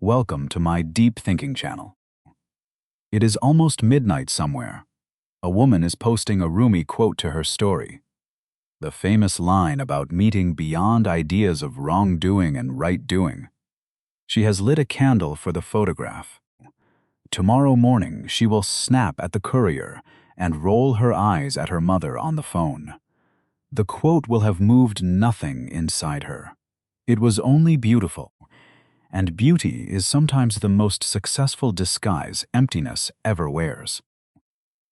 welcome to my deep thinking channel. It is almost midnight somewhere. A woman is posting a Rumi quote to her story. The famous line about meeting beyond ideas of wrongdoing and right doing. She has lit a candle for the photograph. Tomorrow morning she will snap at the courier and roll her eyes at her mother on the phone. The quote will have moved nothing inside her. It was only beautiful. And beauty is sometimes the most successful disguise emptiness ever wears.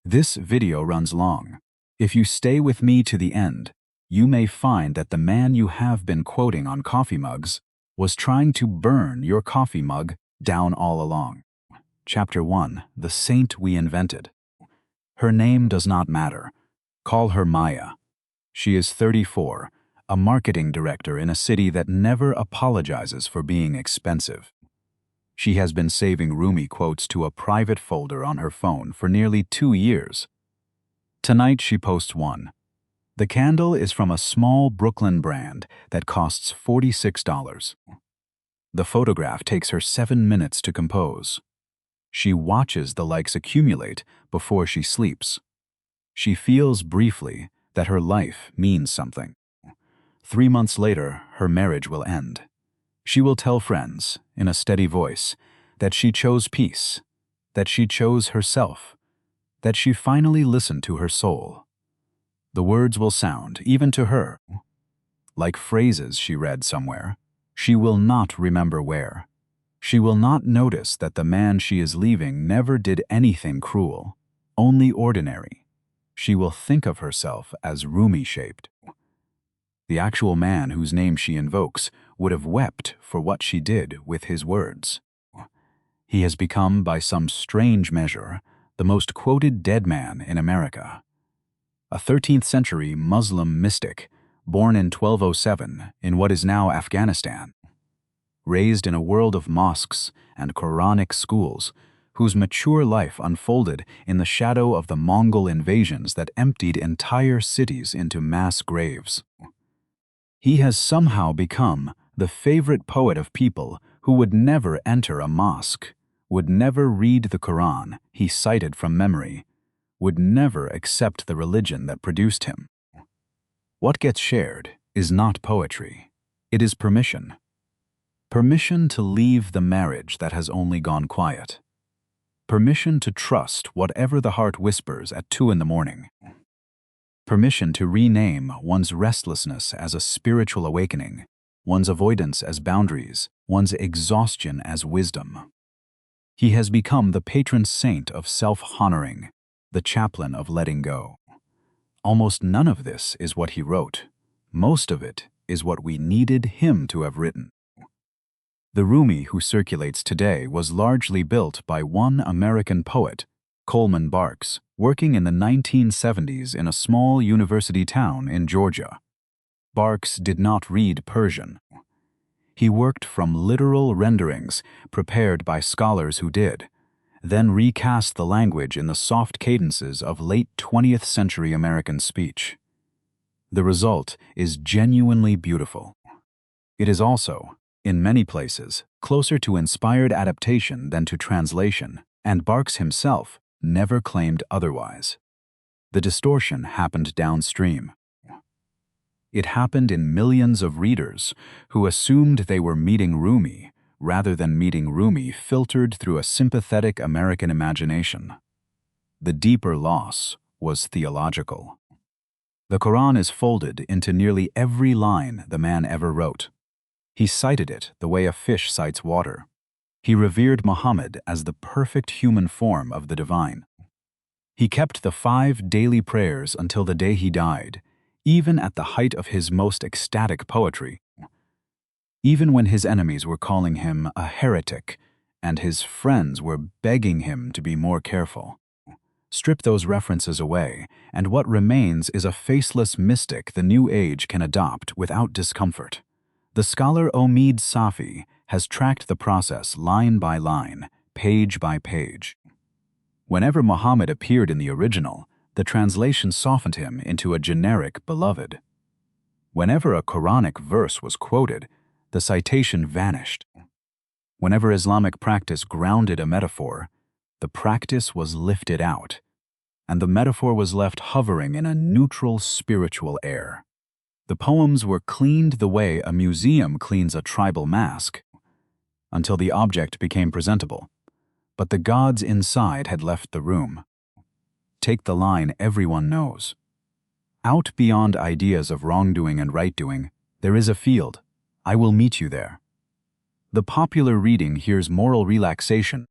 This video runs long. If you stay with me to the end, you may find that the man you have been quoting on coffee mugs was trying to burn your coffee mug down all along. Chapter 1. The Saint We Invented. Her name does not matter. Call her Maya. She is 34. A marketing director in a city that never apologizes for being expensive. She has been saving Rumi quotes to a private folder on her phone for nearly 2 years. Tonight she posts one. The candle is from a small Brooklyn brand that costs $46. The photograph takes her 7 minutes to compose. She watches the likes accumulate before she sleeps. She feels briefly that her life means something. 3 months later, her marriage will end. She will tell friends, in a steady voice, that she chose peace, that she chose herself, that she finally listened to her soul. The words will sound, even to her, like phrases she read somewhere. She will not remember where. She will not notice that the man she is leaving never did anything cruel, only ordinary. She will think of herself as Rumi-shaped. The actual man whose name she invokes would have wept for what she did with his words. He has become, by some strange measure, the most quoted dead man in America. A 13th century Muslim mystic, born in 1207 in what is now Afghanistan. Raised in a world of mosques and Quranic schools, whose mature life unfolded in the shadow of the Mongol invasions that emptied entire cities into mass graves. He has somehow become the favorite poet of people who would never enter a mosque, would never read the Quran he cited from memory, would never accept the religion that produced him. What gets shared is not poetry. It is permission. Permission to leave the marriage that has only gone quiet. Permission to trust whatever the heart whispers at 2 in the morning. Permission to rename one's restlessness as a spiritual awakening, one's avoidance as boundaries, one's exhaustion as wisdom. He has become the patron saint of self-honoring, the chaplain of letting go. Almost none of this is what he wrote. Most of it is what we needed him to have written. The Rumi who circulates today was largely built by one American poet, Coleman Barks, working in the 1970s in a small university town in Georgia. Barks did not read Persian. He worked from literal renderings prepared by scholars who did, then recast the language in the soft cadences of late 20th century American speech. The result is genuinely beautiful. It is also, in many places, closer to inspired adaptation than to translation, and Barks himself never claimed otherwise. The distortion happened downstream. It happened in millions of readers who assumed they were meeting Rumi rather than meeting Rumi filtered through a sympathetic American imagination. The deeper loss was theological. The Quran is folded into nearly every line the man ever wrote. He cited it the way a fish cites water. He revered Muhammad as the perfect human form of the divine. He kept the 5 daily prayers until the day he died, even at the height of his most ecstatic poetry. Even when his enemies were calling him a heretic and his friends were begging him to be more careful. Strip those references away, and what remains is a faceless mystic the new age can adopt without discomfort. The scholar Omid Safi has tracked the process line by line, page by page. Whenever Muhammad appeared in the original, the translation softened him into a generic beloved. Whenever a Quranic verse was quoted, the citation vanished. Whenever Islamic practice grounded a metaphor, the practice was lifted out, and the metaphor was left hovering in a neutral spiritual air. The poems were cleaned the way a museum cleans a tribal mask, until the object became presentable, but the gods inside had left the room. Take the line everyone knows. Out beyond ideas of wrongdoing and right-doing, there is a field. I will meet you there. The popular reading hears moral relaxation,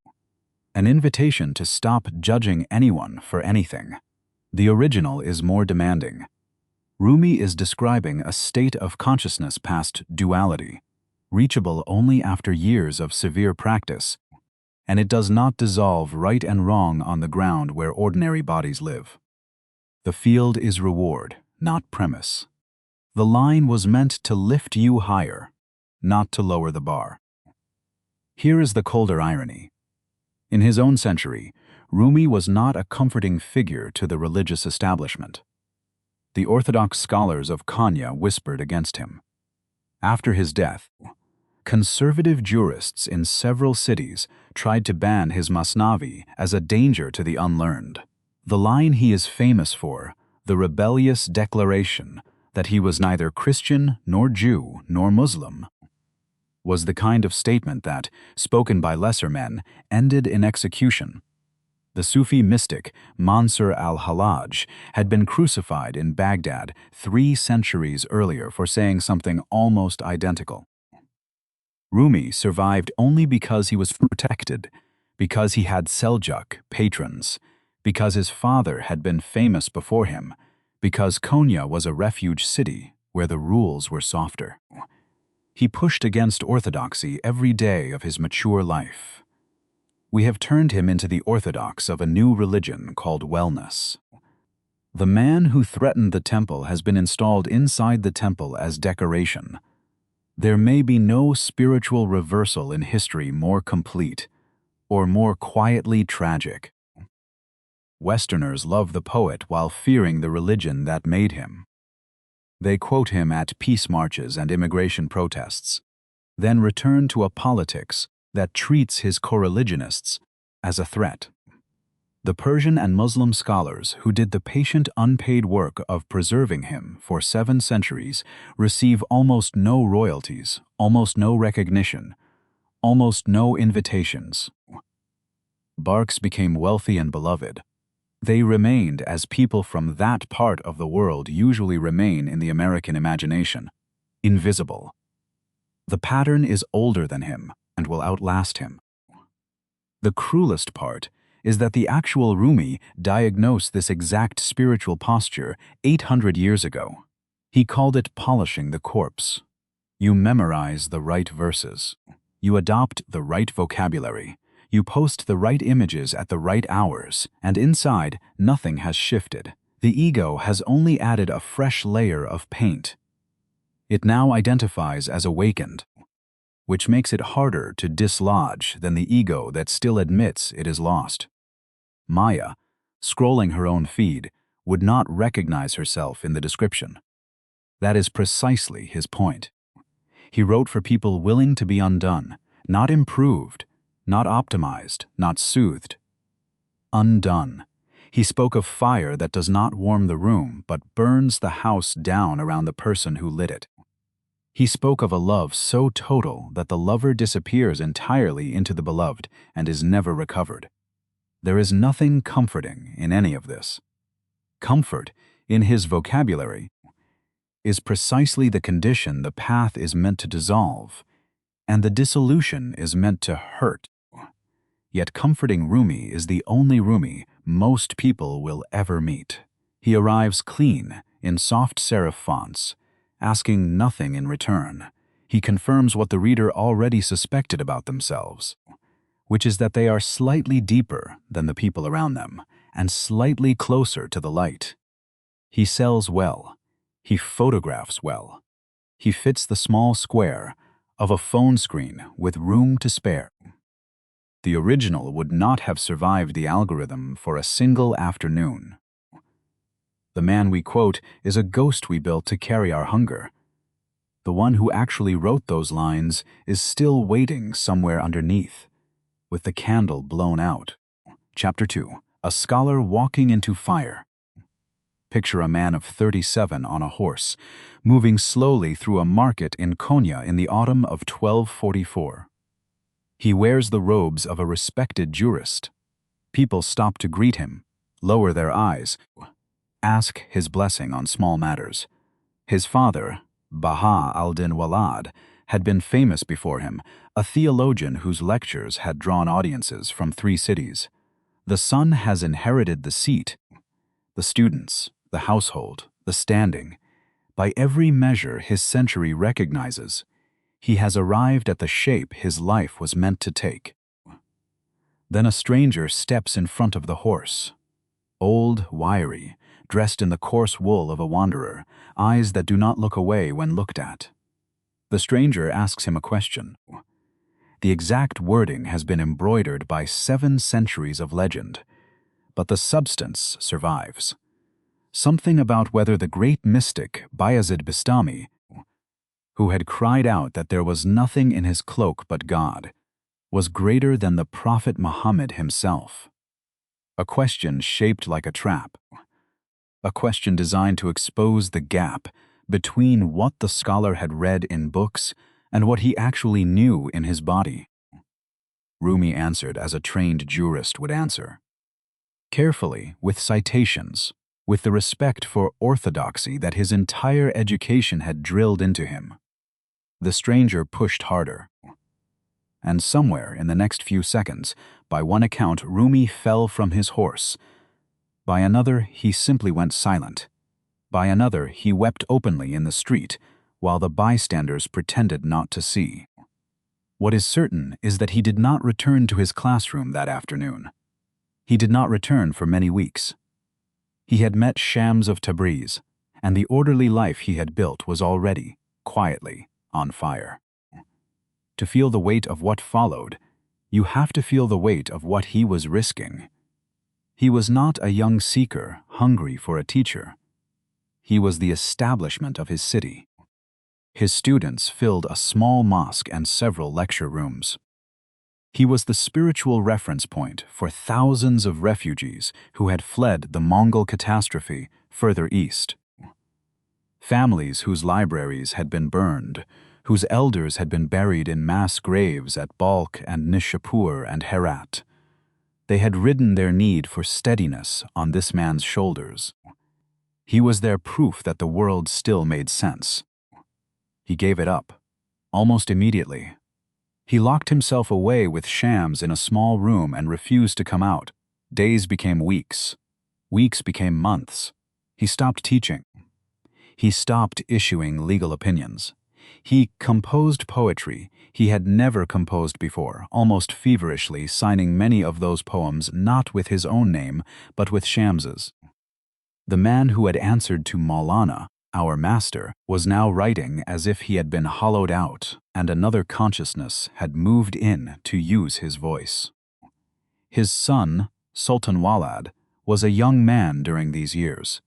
an invitation to stop judging anyone for anything. The original is more demanding. Rumi is describing a state of consciousness past duality, reachable only after years of severe practice, and it does not dissolve right and wrong on the ground where ordinary bodies live. The field is reward, not premise. The line was meant to lift you higher, not to lower the bar. Here is the colder irony. In his own century, Rumi was not a comforting figure to the religious establishment. The orthodox scholars of Konya whispered against him. After his death, conservative jurists in several cities tried to ban his Masnavi as a danger to the unlearned. The line he is famous for, the rebellious declaration that he was neither Christian nor Jew nor Muslim, was the kind of statement that, spoken by lesser men, ended in execution. The Sufi mystic Mansur al-Hallaj had been crucified in Baghdad 3 centuries earlier for saying something almost identical. Rumi survived only because he was protected, because he had Seljuk patrons, because his father had been famous before him, because Konya was a refuge city where the rules were softer. He pushed against orthodoxy every day of his mature life. We have turned him into the orthodox of a new religion called wellness. The man who threatened the temple has been installed inside the temple as decoration. There may be no spiritual reversal in history more complete or more quietly tragic. Westerners love the poet while fearing the religion that made him. They quote him at peace marches and immigration protests, then return to a politics that treats his coreligionists as a threat. The Persian and Muslim scholars who did the patient unpaid work of preserving him for 7 centuries receive almost no royalties, almost no recognition, almost no invitations. Barks became wealthy and beloved. They remained as people from that part of the world usually remain in the American imagination, invisible. The pattern is older than him and will outlast him. The cruelest part is that the actual Rumi diagnosed this exact spiritual posture 800 years ago. He called it polishing the corpse. You memorize the right verses. You adopt the right vocabulary. You post the right images at the right hours, and inside, nothing has shifted. The ego has only added a fresh layer of paint. It now identifies as awakened, which makes it harder to dislodge than the ego that still admits it is lost. Maya, scrolling her own feed, would not recognize herself in the description. That is precisely his point. He wrote for people willing to be undone, not improved, not optimized, not soothed. Undone. He spoke of fire that does not warm the room but burns the house down around the person who lit it. He spoke of a love so total that the lover disappears entirely into the beloved and is never recovered. There is nothing comforting in any of this. Comfort, in his vocabulary, is precisely the condition the path is meant to dissolve, and the dissolution is meant to hurt. Yet comforting Rumi is the only Rumi most people will ever meet. He arrives clean, in soft serif fonts, asking nothing in return. He confirms what the reader already suspected about themselves, which is that they are slightly deeper than the people around them and slightly closer to the light. He sells well. He photographs well. He fits the small square of a phone screen with room to spare. The original would not have survived the algorithm for a single afternoon. The man we quote is a ghost we built to carry our hunger. The one who actually wrote those lines is still waiting somewhere underneath, with the candle blown out. Chapter 2. A Scholar Walking into Fire. Picture a man of 37 on a horse, moving slowly through a market in Konya in the autumn of 1244. He wears the robes of a respected jurist. People stop to greet him, lower their eyes, ask his blessing on small matters. His father, Baha al-Din Walad, had been famous before him, a theologian whose lectures had drawn audiences from 3 cities. The son has inherited the seat, the students, the household, the standing. By every measure his century recognizes, he has arrived at the shape his life was meant to take. Then a stranger steps in front of the horse. Old, wiry, dressed in the coarse wool of a wanderer, eyes that do not look away when looked at. The stranger asks him a question. The exact wording has been embroidered by 7 centuries of legend, but the substance survives. Something about whether the great mystic Bayezid Bistami, who had cried out that there was nothing in his cloak but God, was greater than the Prophet Muhammad himself. A question shaped like a trap. A question designed to expose the gap between what the scholar had read in books and what he actually knew in his body. Rumi answered as a trained jurist would answer. Carefully, with citations, with the respect for orthodoxy that his entire education had drilled into him. The stranger pushed harder. And somewhere in the next few seconds, by one account, Rumi fell from his horse. By another, he simply went silent. By another, he wept openly in the street, while the bystanders pretended not to see. What is certain is that he did not return to his classroom that afternoon. He did not return for many weeks. He had met Shams of Tabriz, and the orderly life he had built was already, quietly, on fire. To feel the weight of what followed, you have to feel the weight of what he was risking. He was not a young seeker hungry for a teacher. He was the establishment of his city. His students filled a small mosque and several lecture rooms. He was the spiritual reference point for thousands of refugees who had fled the Mongol catastrophe further east. Families whose libraries had been burned, whose elders had been buried in mass graves at Balkh and Nishapur and Herat. They had ridden their need for steadiness on this man's shoulders. He was their proof that the world still made sense. He gave it up, almost immediately. He locked himself away with Shams in a small room and refused to come out. Days became weeks. Weeks became months. He stopped teaching. He stopped issuing legal opinions. He composed poetry he had never composed before, almost feverishly signing many of those poems not with his own name, but with Shams's. The man who had answered to Maulana, our master, was now writing as if he had been hollowed out and another consciousness had moved in to use his voice. His son, Sultan Walad, was a young man during these years.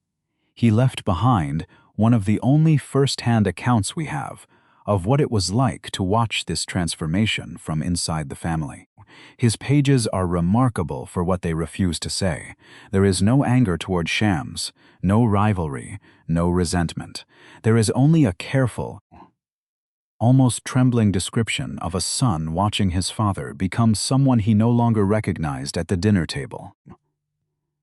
He left behind one of the only first-hand accounts we have of what it was like to watch this transformation from inside the family. His pages are remarkable for what they refuse to say. There is no anger toward Shams, no rivalry, no resentment. There is only a careful, almost trembling description of a son watching his father become someone he no longer recognized at the dinner table.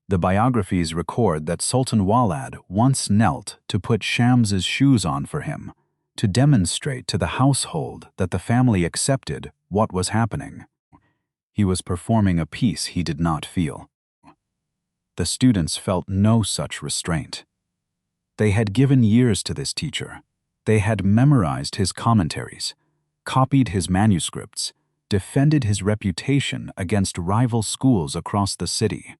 The biographies record that Sultan Walad once knelt to put Shams's shoes on for him, to demonstrate to the household that the family accepted what was happening. He was performing a piece he did not feel. The students felt no such restraint. They had given years to this teacher. They had memorized his commentaries, copied his manuscripts, defended his reputation against rival schools across the city.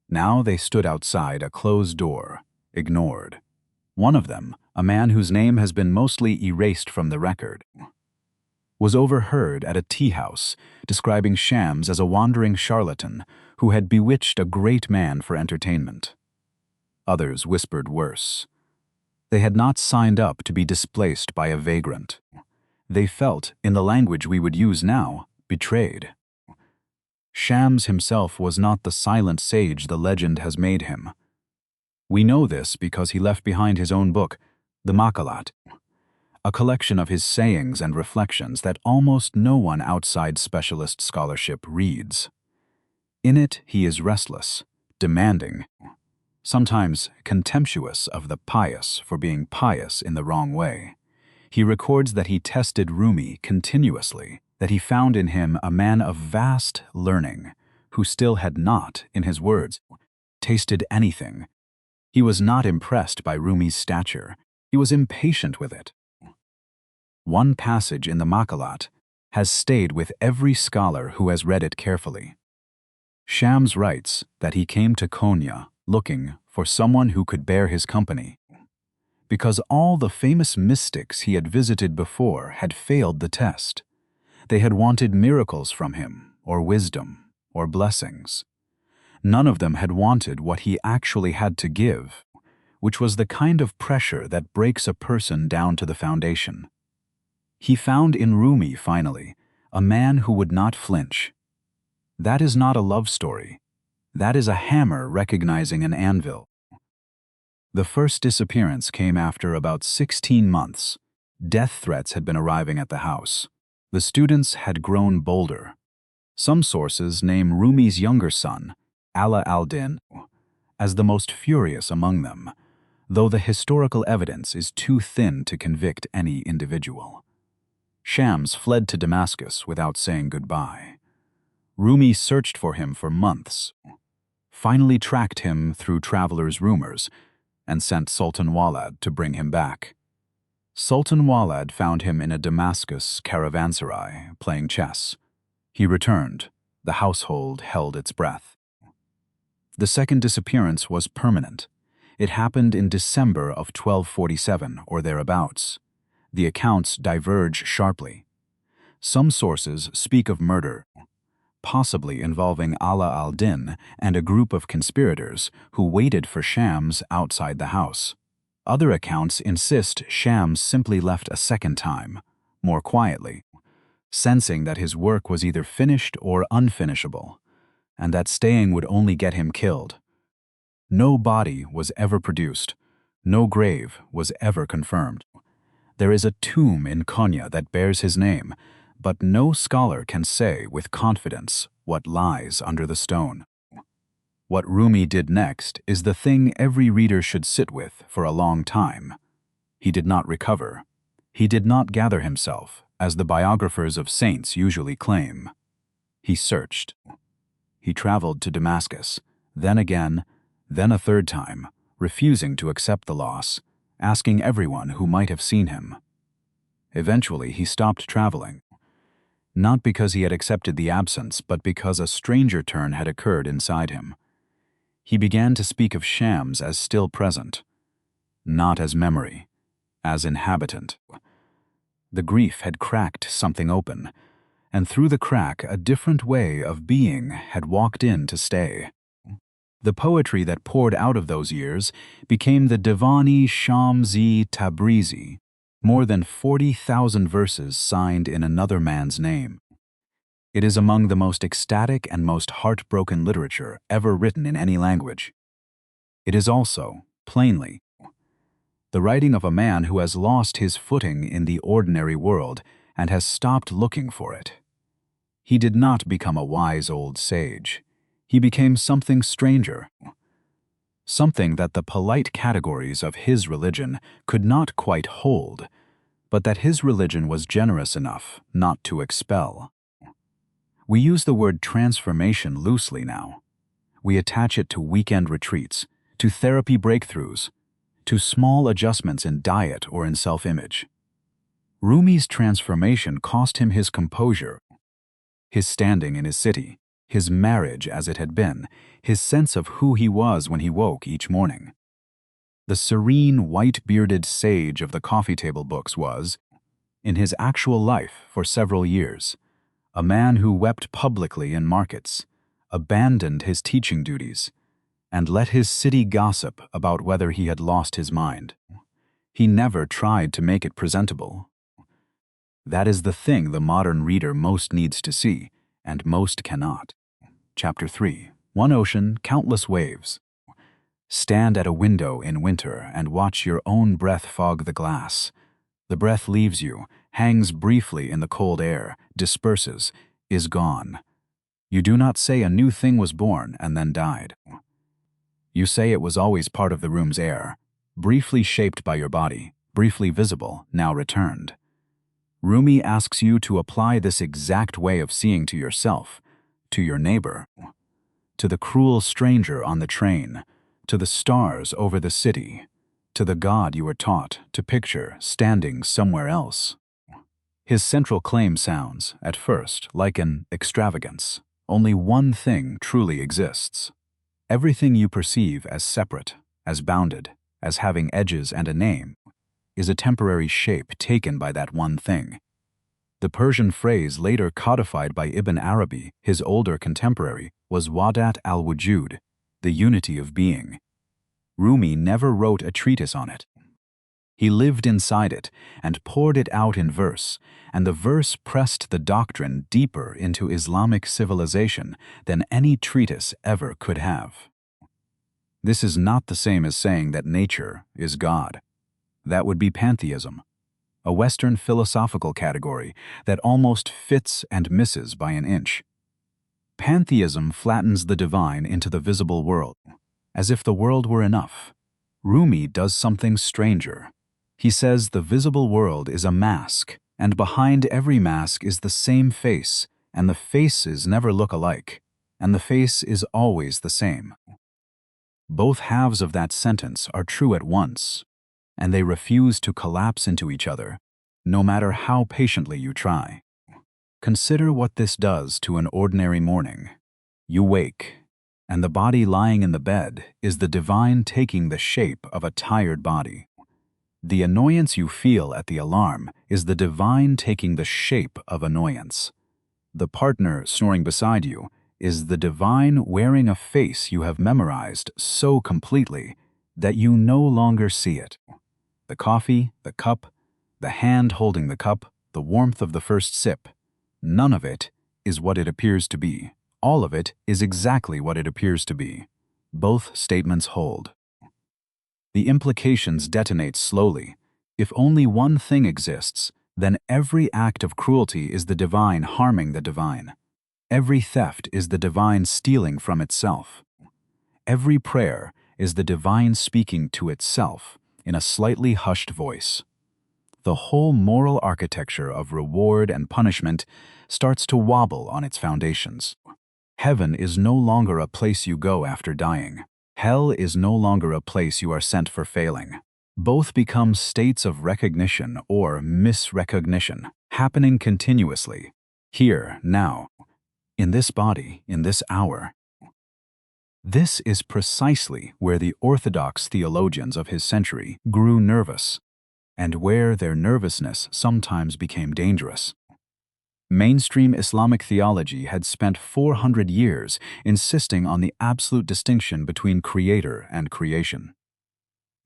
Now they stood outside a closed door, ignored. One of them, a man whose name has been mostly erased from the record, was overheard at a tea-house describing Shams as a wandering charlatan who had bewitched a great man for entertainment. Others whispered worse. They had not signed up to be displaced by a vagrant. They felt, in the language we would use now, betrayed. Shams himself was not the silent sage the legend has made him. We know this because he left behind his own book, the Maqalat, a collection of his sayings and reflections that almost no one outside specialist scholarship reads. In it, he is restless, demanding, sometimes contemptuous of the pious for being pious in the wrong way. He records that he tested Rumi continuously, that he found in him a man of vast learning, who still had not, in his words, tasted anything. He was not impressed by Rumi's stature. He was impatient with it. One passage in the Maqalat has stayed with every scholar who has read it carefully. Shams writes that he came to Konya looking for someone who could bear his company, because all the famous mystics he had visited before had failed the test. They had wanted miracles from him, or wisdom, or blessings. None of them had wanted what he actually had to give, which was the kind of pressure that breaks a person down to the foundation. He found in Rumi, finally, a man who would not flinch. That is not a love story. That is a hammer recognizing an anvil. The first disappearance came after about 16 months. Death threats had been arriving at the house. The students had grown bolder. Some sources name Rumi's younger son, Ala al-Din, as the most furious among them, though the historical evidence is too thin to convict any individual. Shams fled to Damascus without saying goodbye. Rumi searched for him for months, finally tracked him through travelers' rumors, and sent Sultan Walad to bring him back. Sultan Walad found him in a Damascus caravanserai, playing chess. He returned. The household held its breath. The second disappearance was permanent. It happened in December of 1247 or thereabouts. The accounts diverge sharply. Some sources speak of murder, possibly involving Ala al-Din and a group of conspirators who waited for Shams outside the house. Other accounts insist Shams simply left a second time, more quietly, sensing that his work was either finished or unfinishable, and that staying would only get him killed. No body was ever produced. No grave was ever confirmed. There is a tomb in Konya that bears his name, but no scholar can say with confidence what lies under the stone. What Rumi did next is the thing every reader should sit with for a long time. He did not recover. He did not gather himself, as the biographers of saints usually claim. He searched. He traveled to Damascus, then again, then a third time, refusing to accept the loss, asking everyone who might have seen him. Eventually, he stopped traveling, not because he had accepted the absence, but because a stranger turn had occurred inside him. He began to speak of Shams as still present, not as memory, as inhabitant. The grief had cracked something open, and through the crack a different way of being had walked in to stay. The poetry that poured out of those years became the Divani Shamsi Tabrizi, more than 40,000 verses signed in another man's name. It is among the most ecstatic and most heartbroken literature ever written in any language. It is also, plainly, the writing of a man who has lost his footing in the ordinary world and has stopped looking for it. He did not become a wise old sage. He became something stranger, something that the polite categories of his religion could not quite hold, but that his religion was generous enough not to expel. We use the word transformation loosely now. We attach it to weekend retreats, to therapy breakthroughs, to small adjustments in diet or in self-image. Rumi's transformation cost him his composure, his standing in his city, his marriage as it had been, his sense of who he was when he woke each morning. The serene, white-bearded sage of the coffee table books was, in his actual life for several years, a man who wept publicly in markets, abandoned his teaching duties, and let his city gossip about whether he had lost his mind. He never tried to make it presentable. That is the thing the modern reader most needs to see, and most cannot. Chapter 3. One ocean, countless waves. Stand at a window in winter and watch your own breath fog the glass. The breath leaves you, hangs briefly in the cold air, disperses, is gone. You do not say a new thing was born and then died. You say it was always part of the room's air, briefly shaped by your body, briefly visible, now returned. Rumi asks you to apply this exact way of seeing to yourself, to your neighbor, to the cruel stranger on the train, to the stars over the city, to the God you were taught to picture standing somewhere else. His central claim sounds, at first, like an extravagance. Only one thing truly exists. Everything you perceive as separate, as bounded, as having edges and a name, is a temporary shape taken by that one thing. The Persian phrase later codified by Ibn Arabi, his older contemporary, was wadat al-wujud, the unity of being. Rumi never wrote a treatise on it. He lived inside it and poured it out in verse, and the verse pressed the doctrine deeper into Islamic civilization than any treatise ever could have. This is not the same as saying that nature is God. That would be pantheism, a Western philosophical category that almost fits and misses by an inch. Pantheism flattens the divine into the visible world, as if the world were enough. Rumi does something stranger. He says the visible world is a mask, and behind every mask is the same face, and the faces never look alike, and the face is always the same. Both halves of that sentence are true at once, and they refuse to collapse into each other, no matter how patiently you try. Consider what this does to an ordinary morning. You wake, and the body lying in the bed is the divine taking the shape of a tired body. The annoyance you feel at the alarm is the divine taking the shape of annoyance. The partner snoring beside you is the divine wearing a face you have memorized so completely that you no longer see it. The coffee, the cup, the hand holding the cup, the warmth of the first sip, none of it is what it appears to be. All of it is exactly what it appears to be. Both statements hold. The implications detonate slowly. If only one thing exists, then every act of cruelty is the divine harming the divine. Every theft is the divine stealing from itself. Every prayer is the divine speaking to itself in a slightly hushed voice. The whole moral architecture of reward and punishment starts to wobble on its foundations. Heaven is no longer a place you go after dying. Hell is no longer a place you are sent for failing. Both become states of recognition or misrecognition, happening continuously, here, now, in this body, in this hour. This is precisely where the orthodox theologians of his century grew nervous, and where their nervousness sometimes became dangerous. Mainstream Islamic theology had spent 400 years insisting on the absolute distinction between creator and creation.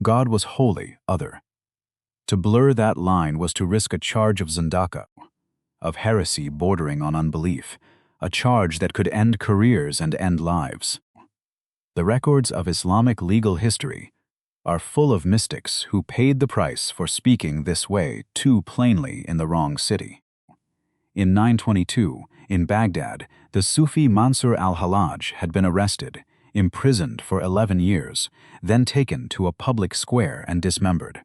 God was wholly other. To blur that line was to risk a charge of zandaka, of heresy bordering on unbelief, a charge that could end careers and end lives. The records of Islamic legal history are full of mystics who paid the price for speaking this way too plainly in the wrong city. In 922, in Baghdad, the Sufi Mansur al-Hallaj had been arrested, imprisoned for 11 years, then taken to a public square and dismembered.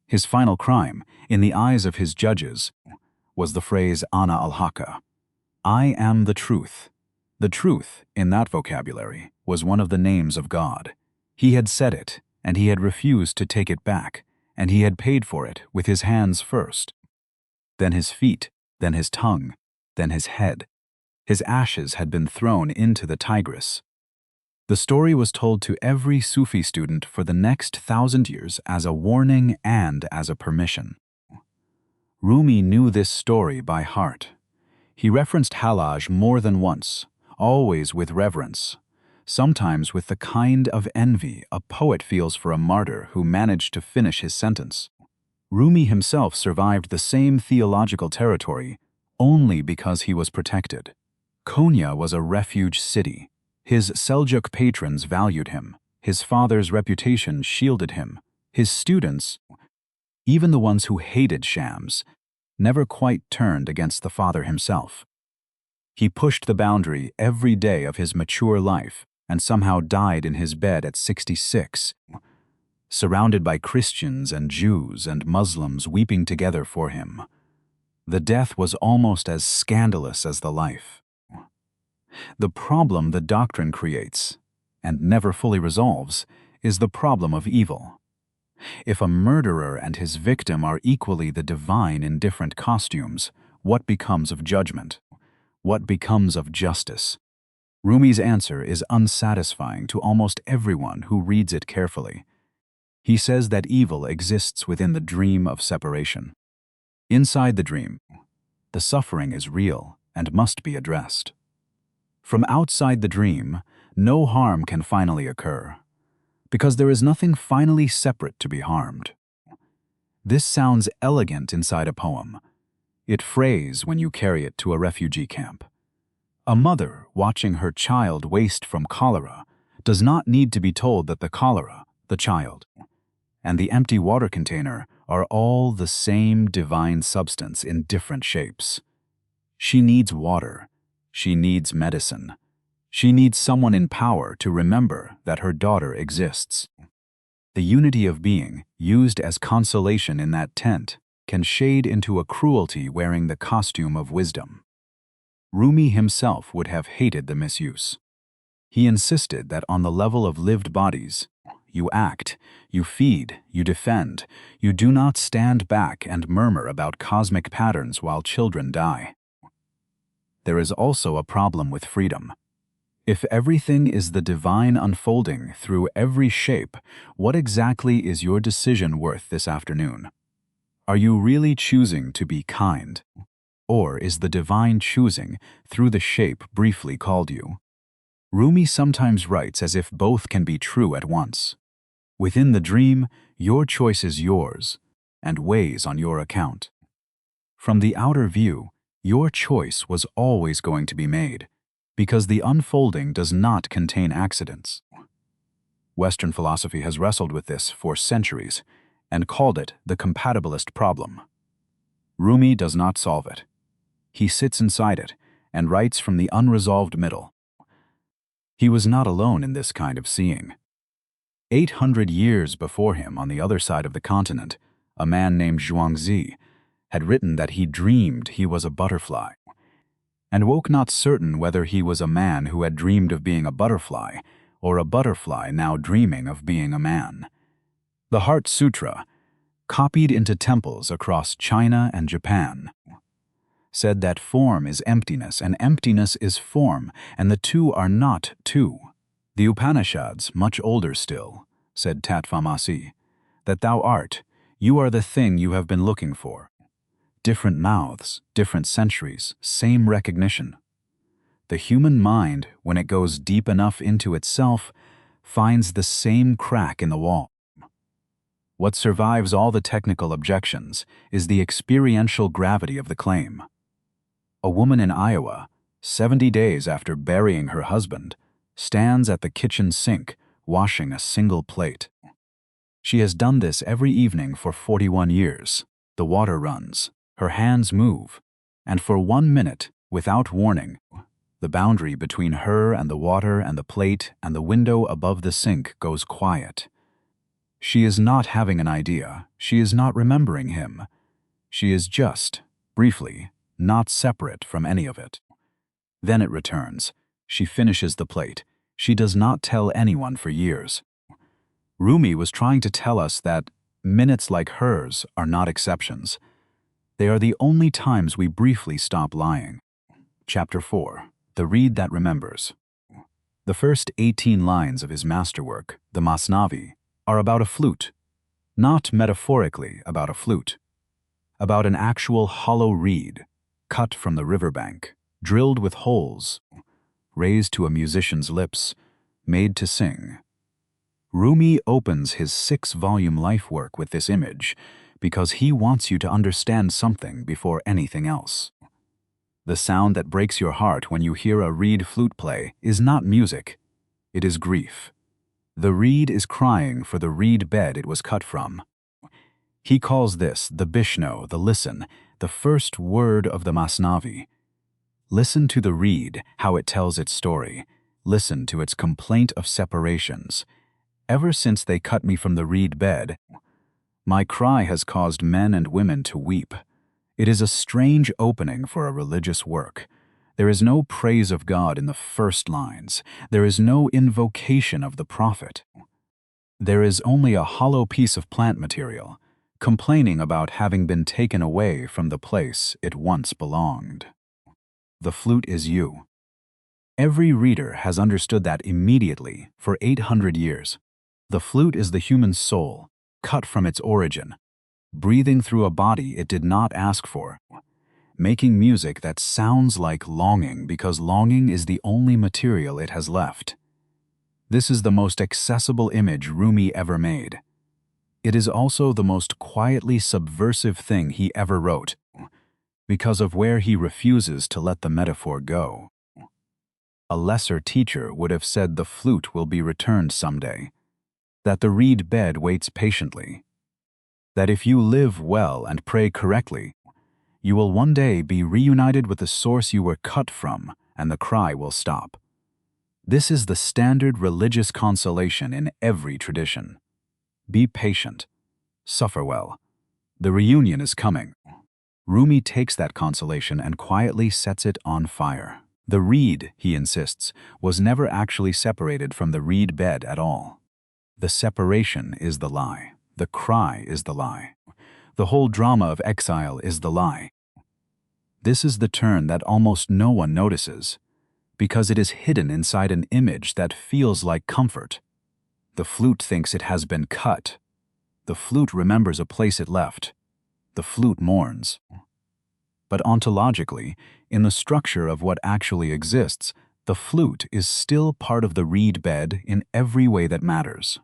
His final crime, in the eyes of his judges, was the phrase Ana al-Haqqa, I am the truth. The truth, in that vocabulary, was one of the names of God. He had said it, and he had refused to take it back, and he had paid for it with his hands first, then his feet, then his tongue, then his head. His ashes had been thrown into the Tigris. The story was told to every Sufi student for the next 1,000 years as a warning and as a permission. Rumi knew this story by heart. He referenced Hallaj more than once, always with reverence. sometimes with the kind of envy a poet feels for a martyr who managed to finish his sentence. Rumi himself survived the same theological territory only because he was protected. Konya was a refuge city. His Seljuk patrons valued him. His father's reputation shielded him. His students, even the ones who hated Shams, never quite turned against the father himself. He pushed the boundary every day of his mature life and somehow died in his bed at 66, surrounded by Christians and Jews and Muslims weeping together for him. The death was almost as scandalous as the life. The problem the doctrine creates, and never fully resolves, is the problem of evil. If a murderer and his victim are equally the divine in different costumes, what becomes of judgment? What becomes of justice? Rumi's answer is unsatisfying to almost everyone who reads it carefully. He says that evil exists within the dream of separation. Inside the dream, the suffering is real and must be addressed. From outside the dream, no harm can finally occur, because there is nothing finally separate to be harmed. This sounds elegant inside a poem. It frays when you carry it to a refugee camp. A mother watching her child waste from cholera does not need to be told that the cholera, the child, and the empty water container are all the same divine substance in different shapes. She needs water. She needs medicine. She needs someone in power to remember that her daughter exists. The unity of being, used as consolation in that tent, can shade into a cruelty wearing the costume of wisdom. Rumi himself would have hated the misuse. He insisted that on the level of lived bodies, you act, you feed, you defend, you do not stand back and murmur about cosmic patterns while children die. There is also a problem with freedom. If everything is the divine unfolding through every shape, what exactly is your decision worth this afternoon? Are you really choosing to be kind? Or is the divine choosing through the shape briefly called you? Rumi sometimes writes as if both can be true at once. Within the dream, your choice is yours and weighs on your account. From the outer view, your choice was always going to be made, because the unfolding does not contain accidents. Western philosophy has wrestled with this for centuries and called it the compatibilist problem. Rumi does not solve it. He sits inside it and writes from the unresolved middle. He was not alone in this kind of seeing. 800 years before him, on the other side of the continent, a man named Zhuangzi had written that he dreamed he was a butterfly, and woke not certain whether he was a man who had dreamed of being a butterfly, or a butterfly now dreaming of being a man. The Heart Sutra, copied into temples across China and Japan, said that form is emptiness and emptiness is form, and the two are not two. The Upanishads, much older still, said Tatvamasi, that thou art, you are the thing you have been looking for. Different mouths, different centuries, same recognition. The human mind, when it goes deep enough into itself, finds the same crack in the wall. What survives all the technical objections is the experiential gravity of the claim. A woman in Iowa, 70 days after burying her husband, stands at the kitchen sink washing a single plate. She has done this every evening for 41 years. The water runs, her hands move, and for 1 minute, without warning, the boundary between her and the water and the plate and the window above the sink goes quiet. She is not having an idea. She is not remembering him. She is just, briefly, not separate from any of it. Then it returns. She finishes the plate. She does not tell anyone for years. Rumi was trying to tell us that minutes like hers are not exceptions. They are the only times we briefly stop lying. Chapter 4. The Reed That Remembers. The first 18 lines of his masterwork, the Masnavi, are about a flute. Not metaphorically about a flute. About an actual hollow reed, cut from the riverbank, drilled with holes, raised to a musician's lips, made to sing. Rumi opens his 6-volume life work with this image because he wants you to understand something before anything else. The sound that breaks your heart when you hear a reed flute play is not music, it is grief. The reed is crying for the reed bed it was cut from. He calls this the Bishno, the listen, the first word of the Masnavi. Listen to the reed, how it tells its story. Listen to its complaint of separations. Ever since they cut me from the reed bed, my cry has caused men and women to weep. It is a strange opening for a religious work. There is no praise of God in the first lines. There is no invocation of the prophet. There is only a hollow piece of plant material, complaining about having been taken away from the place it once belonged. The flute is you. Every reader has understood that immediately for 800 years. The flute is the human soul, cut from its origin, breathing through a body it did not ask for, making music that sounds like longing because longing is the only material it has left. This is the most accessible image Rumi ever made. It is also the most quietly subversive thing he ever wrote, because of where he refuses to let the metaphor go. A lesser teacher would have said the flute will be returned someday, that the reed bed waits patiently, that if you live well and pray correctly, you will one day be reunited with the source you were cut from, and the cry will stop. This is the standard religious consolation in every tradition. Be patient. Suffer well. The reunion is coming. Rumi takes that consolation and quietly sets it on fire. The reed, he insists, was never actually separated from the reed bed at all. The separation is the lie. The cry is the lie. The whole drama of exile is the lie. This is the turn that almost no one notices, because it is hidden inside an image that feels like comfort. The flute thinks it has been cut. The flute remembers a place it left. The flute mourns. But ontologically, in the structure of what actually exists, the flute is still part of the reed bed in every way that matters.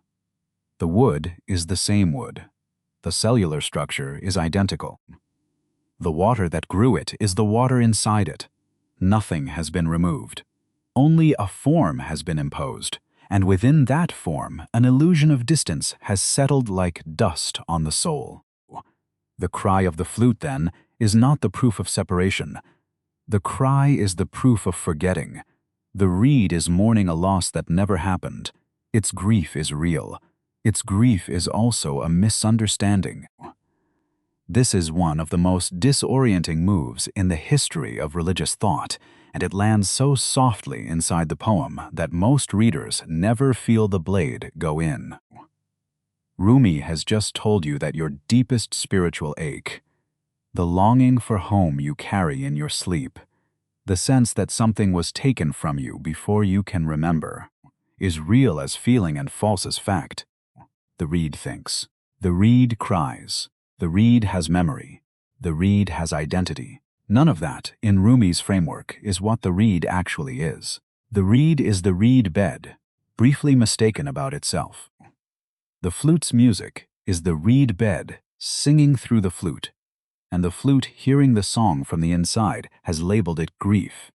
The wood is the same wood. The cellular structure is identical. The water that grew it is the water inside it. Nothing has been removed. Only a form has been imposed, and within that form, an illusion of distance has settled like dust on the soul. The cry of the flute, then, is not the proof of separation. The cry is the proof of forgetting. The reed is mourning a loss that never happened. Its grief is real. Its grief is also a misunderstanding. This is one of the most disorienting moves in the history of religious thought, and it lands so softly inside the poem that most readers never feel the blade go in. Rumi has just told you that your deepest spiritual ache, the longing for home you carry in your sleep, the sense that something was taken from you before you can remember, is real as feeling and false as fact. The reed thinks. The reed cries. The reed has memory. The reed has identity. None of that, in Rumi's framework, is what the reed actually is. The reed is the reed bed, briefly mistaken about itself. The flute's music is the reed bed singing through the flute, and the flute, hearing the song from the inside, has labeled it grief.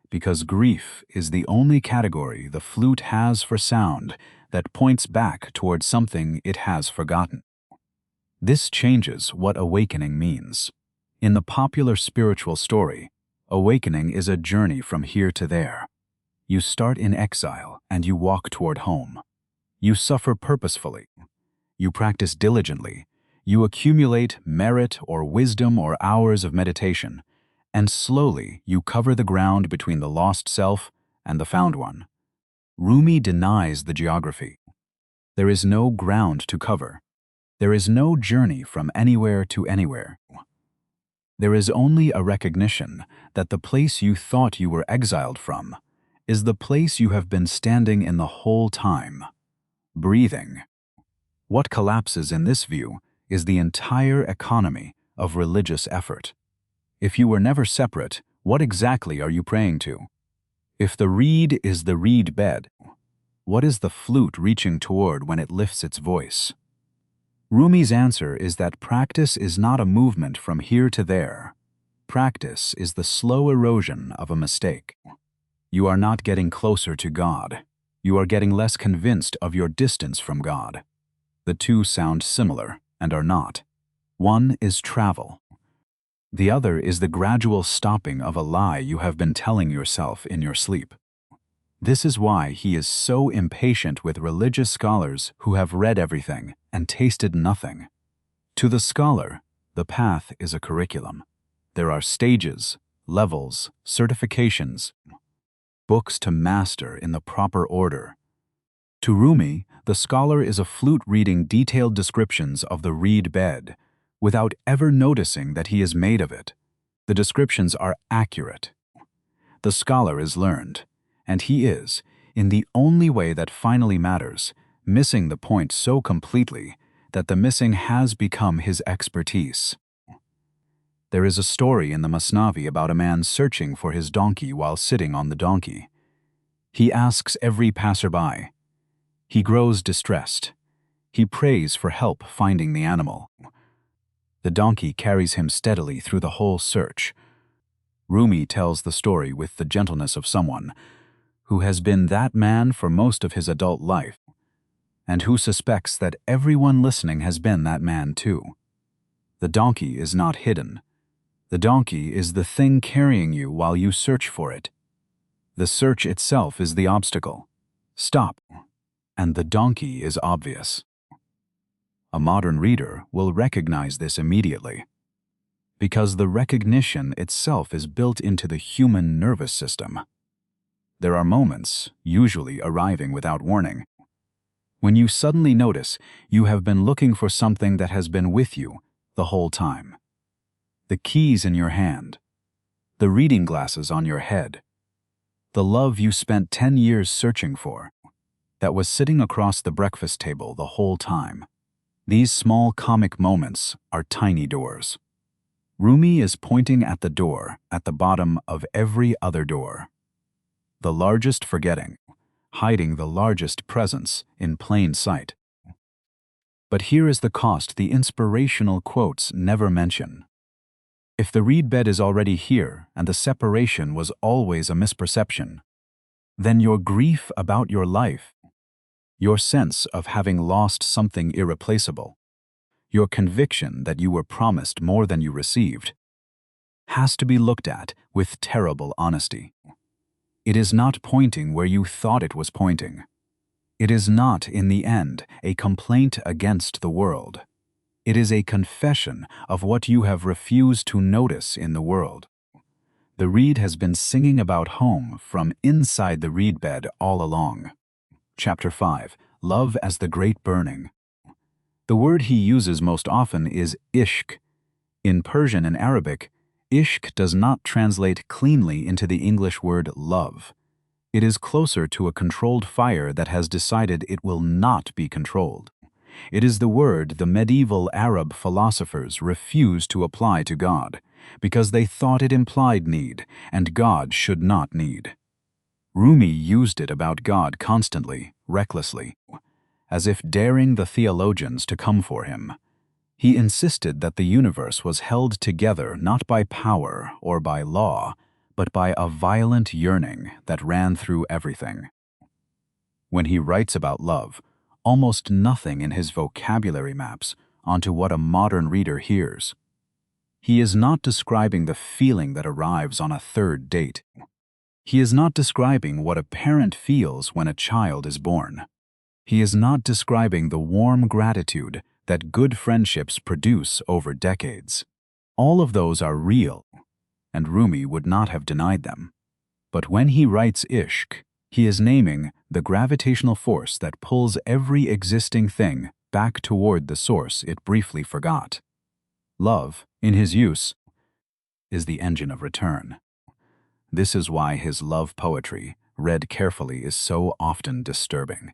Because grief is the only category the flute has for sound that points back towards something it has forgotten. This changes what awakening means. In the popular spiritual story, awakening is a journey from here to there. You start in exile and you walk toward home. You suffer purposefully. You practice diligently. You accumulate merit or wisdom or hours of meditation, and slowly you cover the ground between the lost self and the found one. Rumi denies the geography. There is no ground to cover. There is no journey from anywhere to anywhere. There is only a recognition that the place you thought you were exiled from is the place you have been standing in the whole time, breathing. What collapses in this view is the entire economy of religious effort. If you were never separate, what exactly are you praying to? If the reed is the reed bed, What is the flute reaching toward when it lifts its voice? Rumi's answer is that practice is not a movement from here to there. Practice is the slow erosion of a mistake. You are not getting closer to God. You are getting less convinced of your distance from God. The two sound similar and are not. One is travel. The other is the gradual stopping of a lie you have been telling yourself in your sleep. This is why he is so impatient with religious scholars who have read everything and tasted nothing. To the scholar, the path is a curriculum. There are stages, levels, certifications, books to master in the proper order. To Rumi, the scholar is a flute reading detailed descriptions of the reed bed, without ever noticing that he is made of it. The descriptions are accurate. The scholar is learned, and he is, in the only way that finally matters, missing the point so completely that the missing has become his expertise. There is a story in the Masnavi about a man searching for his donkey while sitting on the donkey. He asks every passerby. He grows distressed. He prays for help finding the animal. The donkey carries him steadily through the whole search. Rumi tells the story with the gentleness of someone who has been that man for most of his adult life, and who suspects that everyone listening has been that man too. The donkey is not hidden. The donkey is the thing carrying you while you search for it. The search itself is the obstacle. Stop, and the donkey is obvious. A modern reader will recognize this immediately, because the recognition itself is built into the human nervous system. There are moments, usually arriving without warning, when you suddenly notice you have been looking for something that has been with you the whole time. The keys in your hand, the reading glasses on your head, the love you spent 10 years searching for, that was sitting across the breakfast table the whole time. These small comic moments are tiny doors. Rumi is pointing at the door at the bottom of every other door. The largest forgetting, hiding the largest presence in plain sight. But here is the cost the inspirational quotes never mention. If the reed bed is already here and the separation was always a misperception, then your grief about your life, your sense of having lost something irreplaceable, your conviction that you were promised more than you received, has to be looked at with terrible honesty. It is not pointing where you thought it was pointing. It is not, in the end, a complaint against the world. It is a confession of what you have refused to notice in the world. The reed has been singing about home from inside the reed bed all along. Chapter 5. Love as the Great Burning. The word he uses most often is ishq. In Persian and Arabic, ishq does not translate cleanly into the English word love. It is closer to a controlled fire that has decided it will not be controlled. It is the word the medieval Arab philosophers refused to apply to God, because they thought it implied need, and God should not need. Rumi used it about God constantly, recklessly, as if daring the theologians to come for him. He insisted that the universe was held together not by power or by law, but by a violent yearning that ran through everything. When he writes about love, almost nothing in his vocabulary maps onto what a modern reader hears. He is not describing the feeling that arrives on a third date. He is not describing what a parent feels when a child is born. He is not describing the warm gratitude that good friendships produce over decades. All of those are real, and Rumi would not have denied them. But when he writes ishq, he is naming the gravitational force that pulls every existing thing back toward the source it briefly forgot. Love, in his use, is the engine of return. This is why his love poetry, read carefully, is so often disturbing.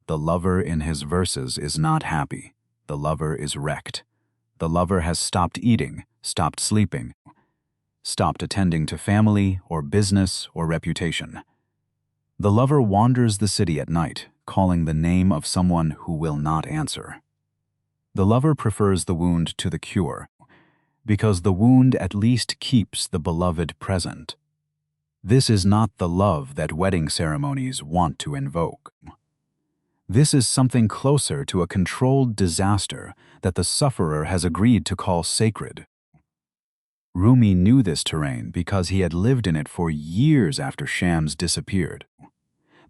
The lover in his verses is not happy. The lover is wrecked. The lover has stopped eating, stopped sleeping, stopped attending to family or business or reputation. The lover wanders the city at night, calling the name of someone who will not answer. The lover prefers the wound to the cure, because the wound at least keeps the beloved present. This is not the love that wedding ceremonies want to invoke. This is something closer to a controlled disaster that the sufferer has agreed to call sacred. Rumi knew this terrain because he had lived in it for years after Shams disappeared.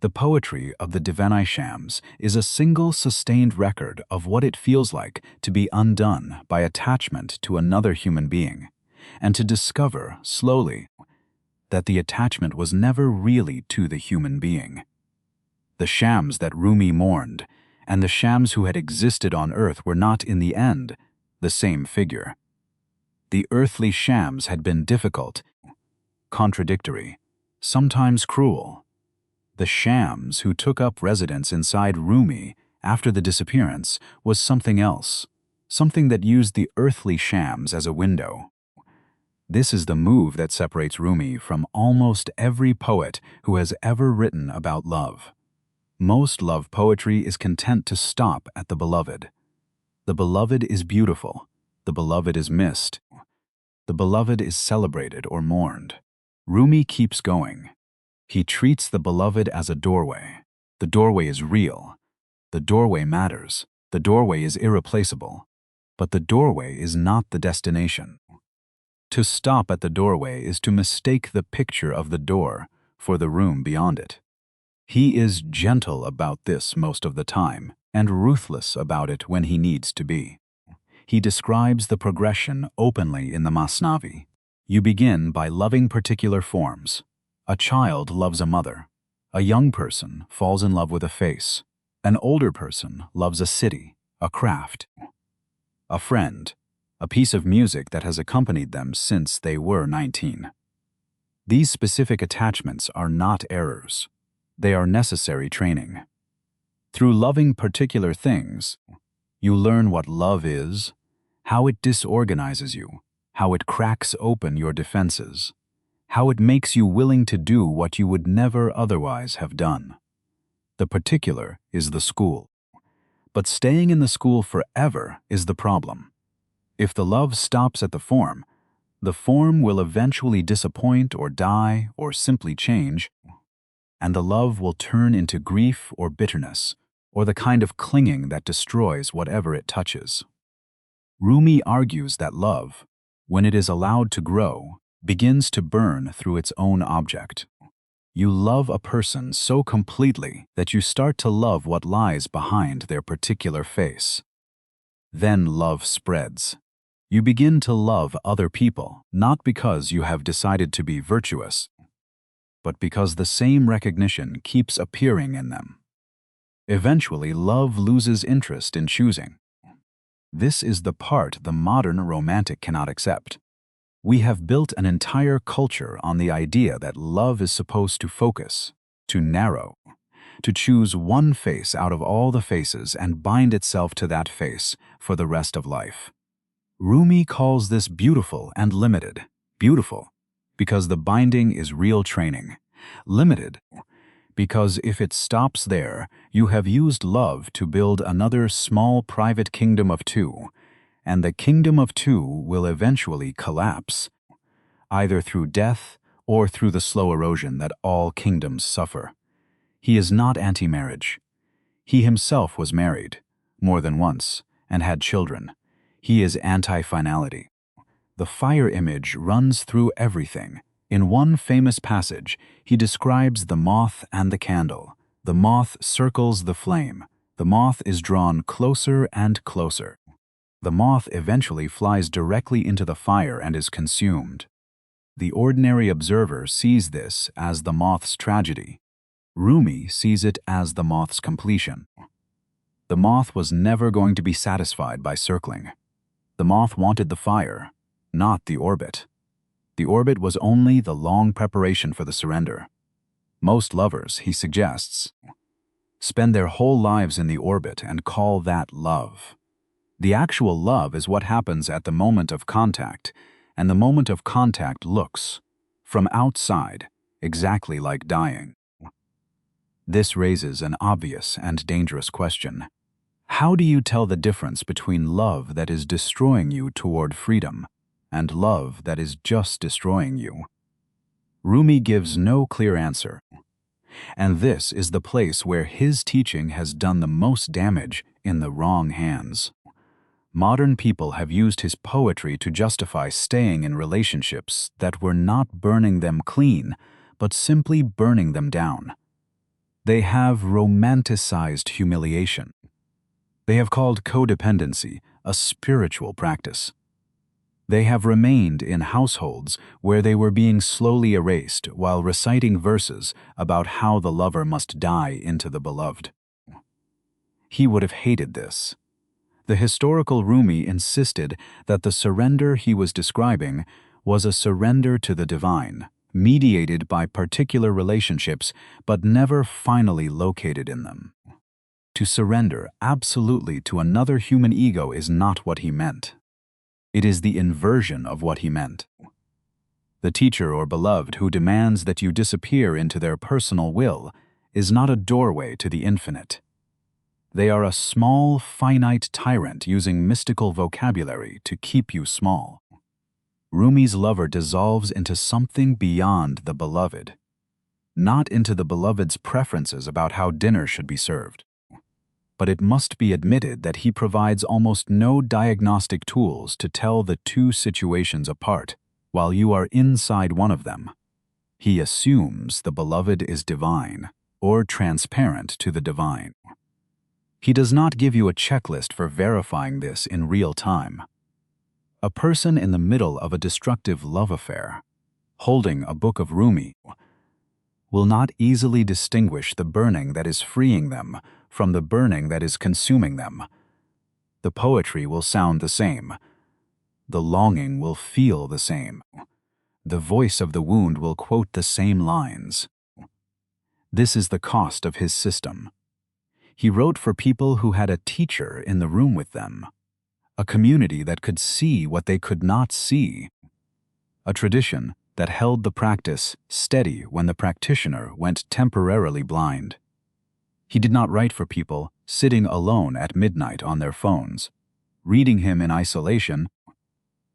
The poetry of the Divanai Shams is a single sustained record of what it feels like to be undone by attachment to another human being, and to discover, slowly, that the attachment was never really to the human being. The Shams that Rumi mourned, and the Shams who had existed on earth were not, in the end, the same figure. The earthly Shams had been difficult, contradictory, sometimes cruel. The Shams who took up residence inside Rumi after the disappearance was something else, something that used the earthly Shams as a window. This is the move that separates Rumi from almost every poet who has ever written about love. Most love poetry is content to stop at the beloved. The beloved is beautiful. The beloved is missed. The beloved is celebrated or mourned. Rumi keeps going. He treats the beloved as a doorway. The doorway is real. The doorway matters. The doorway is irreplaceable. But the doorway is not the destination. To stop at the doorway is to mistake the picture of the door for the room beyond it. He is gentle about this most of the time, and ruthless about it when he needs to be. He describes the progression openly in the Masnavi. You begin by loving particular forms. A child loves a mother. A young person falls in love with a face. An older person loves a city, a craft, a friend, a piece of music that has accompanied them since they were 19. These specific attachments are not errors. They are necessary training. Through loving particular things, you learn what love is, how it disorganizes you, how it cracks open your defenses, how it makes you willing to do what you would never otherwise have done. The particular is the school. But staying in the school forever is the problem. If the love stops at the form will eventually disappoint or die or simply change, and the love will turn into grief or bitterness, or the kind of clinging that destroys whatever it touches. Rumi argues that love, when it is allowed to grow, begins to burn through its own object. You love a person so completely that you start to love what lies behind their particular face. Then love spreads. You begin to love other people, not because you have decided to be virtuous, but because the same recognition keeps appearing in them. Eventually, love loses interest in choosing. This is the part the modern romantic cannot accept. We have built an entire culture on the idea that love is supposed to focus, to narrow, to choose one face out of all the faces and bind itself to that face for the rest of life. Rumi calls this beautiful and limited. Beautiful, because the binding is real training. Limited, because if it stops there, you have used love to build another small private kingdom of two, and the kingdom of two will eventually collapse, either through death or through the slow erosion that all kingdoms suffer. He is not anti-marriage. He himself was married, more than once, and had children. He is anti-finality. The fire image runs through everything. In one famous passage, he describes the moth and the candle. The moth circles the flame. The moth is drawn closer and closer. The moth eventually flies directly into the fire and is consumed. The ordinary observer sees this as the moth's tragedy. Rumi sees it as the moth's completion. The moth was never going to be satisfied by circling. The moth wanted the fire, not the orbit. The orbit was only the long preparation for the surrender. Most lovers, he suggests, spend their whole lives in the orbit and call that love. The actual love is what happens at the moment of contact, and the moment of contact looks, from outside, exactly like dying. This raises an obvious and dangerous question. How do you tell the difference between love that is destroying you toward freedom and love that is just destroying you? Rumi gives no clear answer, and this is the place where his teaching has done the most damage in the wrong hands. Modern people have used his poetry to justify staying in relationships that were not burning them clean, but simply burning them down. They have romanticized humiliation. They have called codependency a spiritual practice. They have remained in households where they were being slowly erased while reciting verses about how the lover must die into the beloved. He would have hated this. The historical Rumi insisted that the surrender he was describing was a surrender to the divine, mediated by particular relationships but never finally located in them. To surrender absolutely to another human ego is not what he meant. It is the inversion of what he meant. The teacher or beloved who demands that you disappear into their personal will is not a doorway to the infinite. They are a small, finite tyrant using mystical vocabulary to keep you small. Rumi's lover dissolves into something beyond the beloved, not into the beloved's preferences about how dinner should be served. But it must be admitted that he provides almost no diagnostic tools to tell the two situations apart while you are inside one of them. He assumes the beloved is divine or transparent to the divine. He does not give you a checklist for verifying this in real time. A person in the middle of a destructive love affair, holding a book of Rumi, will not easily distinguish the burning that is freeing them from the burning that is consuming them. The poetry will sound the same. The longing will feel the same. The voice of the wound will quote the same lines. This is the cost of his system. He wrote for people who had a teacher in the room with them, a community that could see what they could not see, a tradition that held the practice steady when the practitioner went temporarily blind. He did not write for people sitting alone at midnight on their phones, reading him in isolation,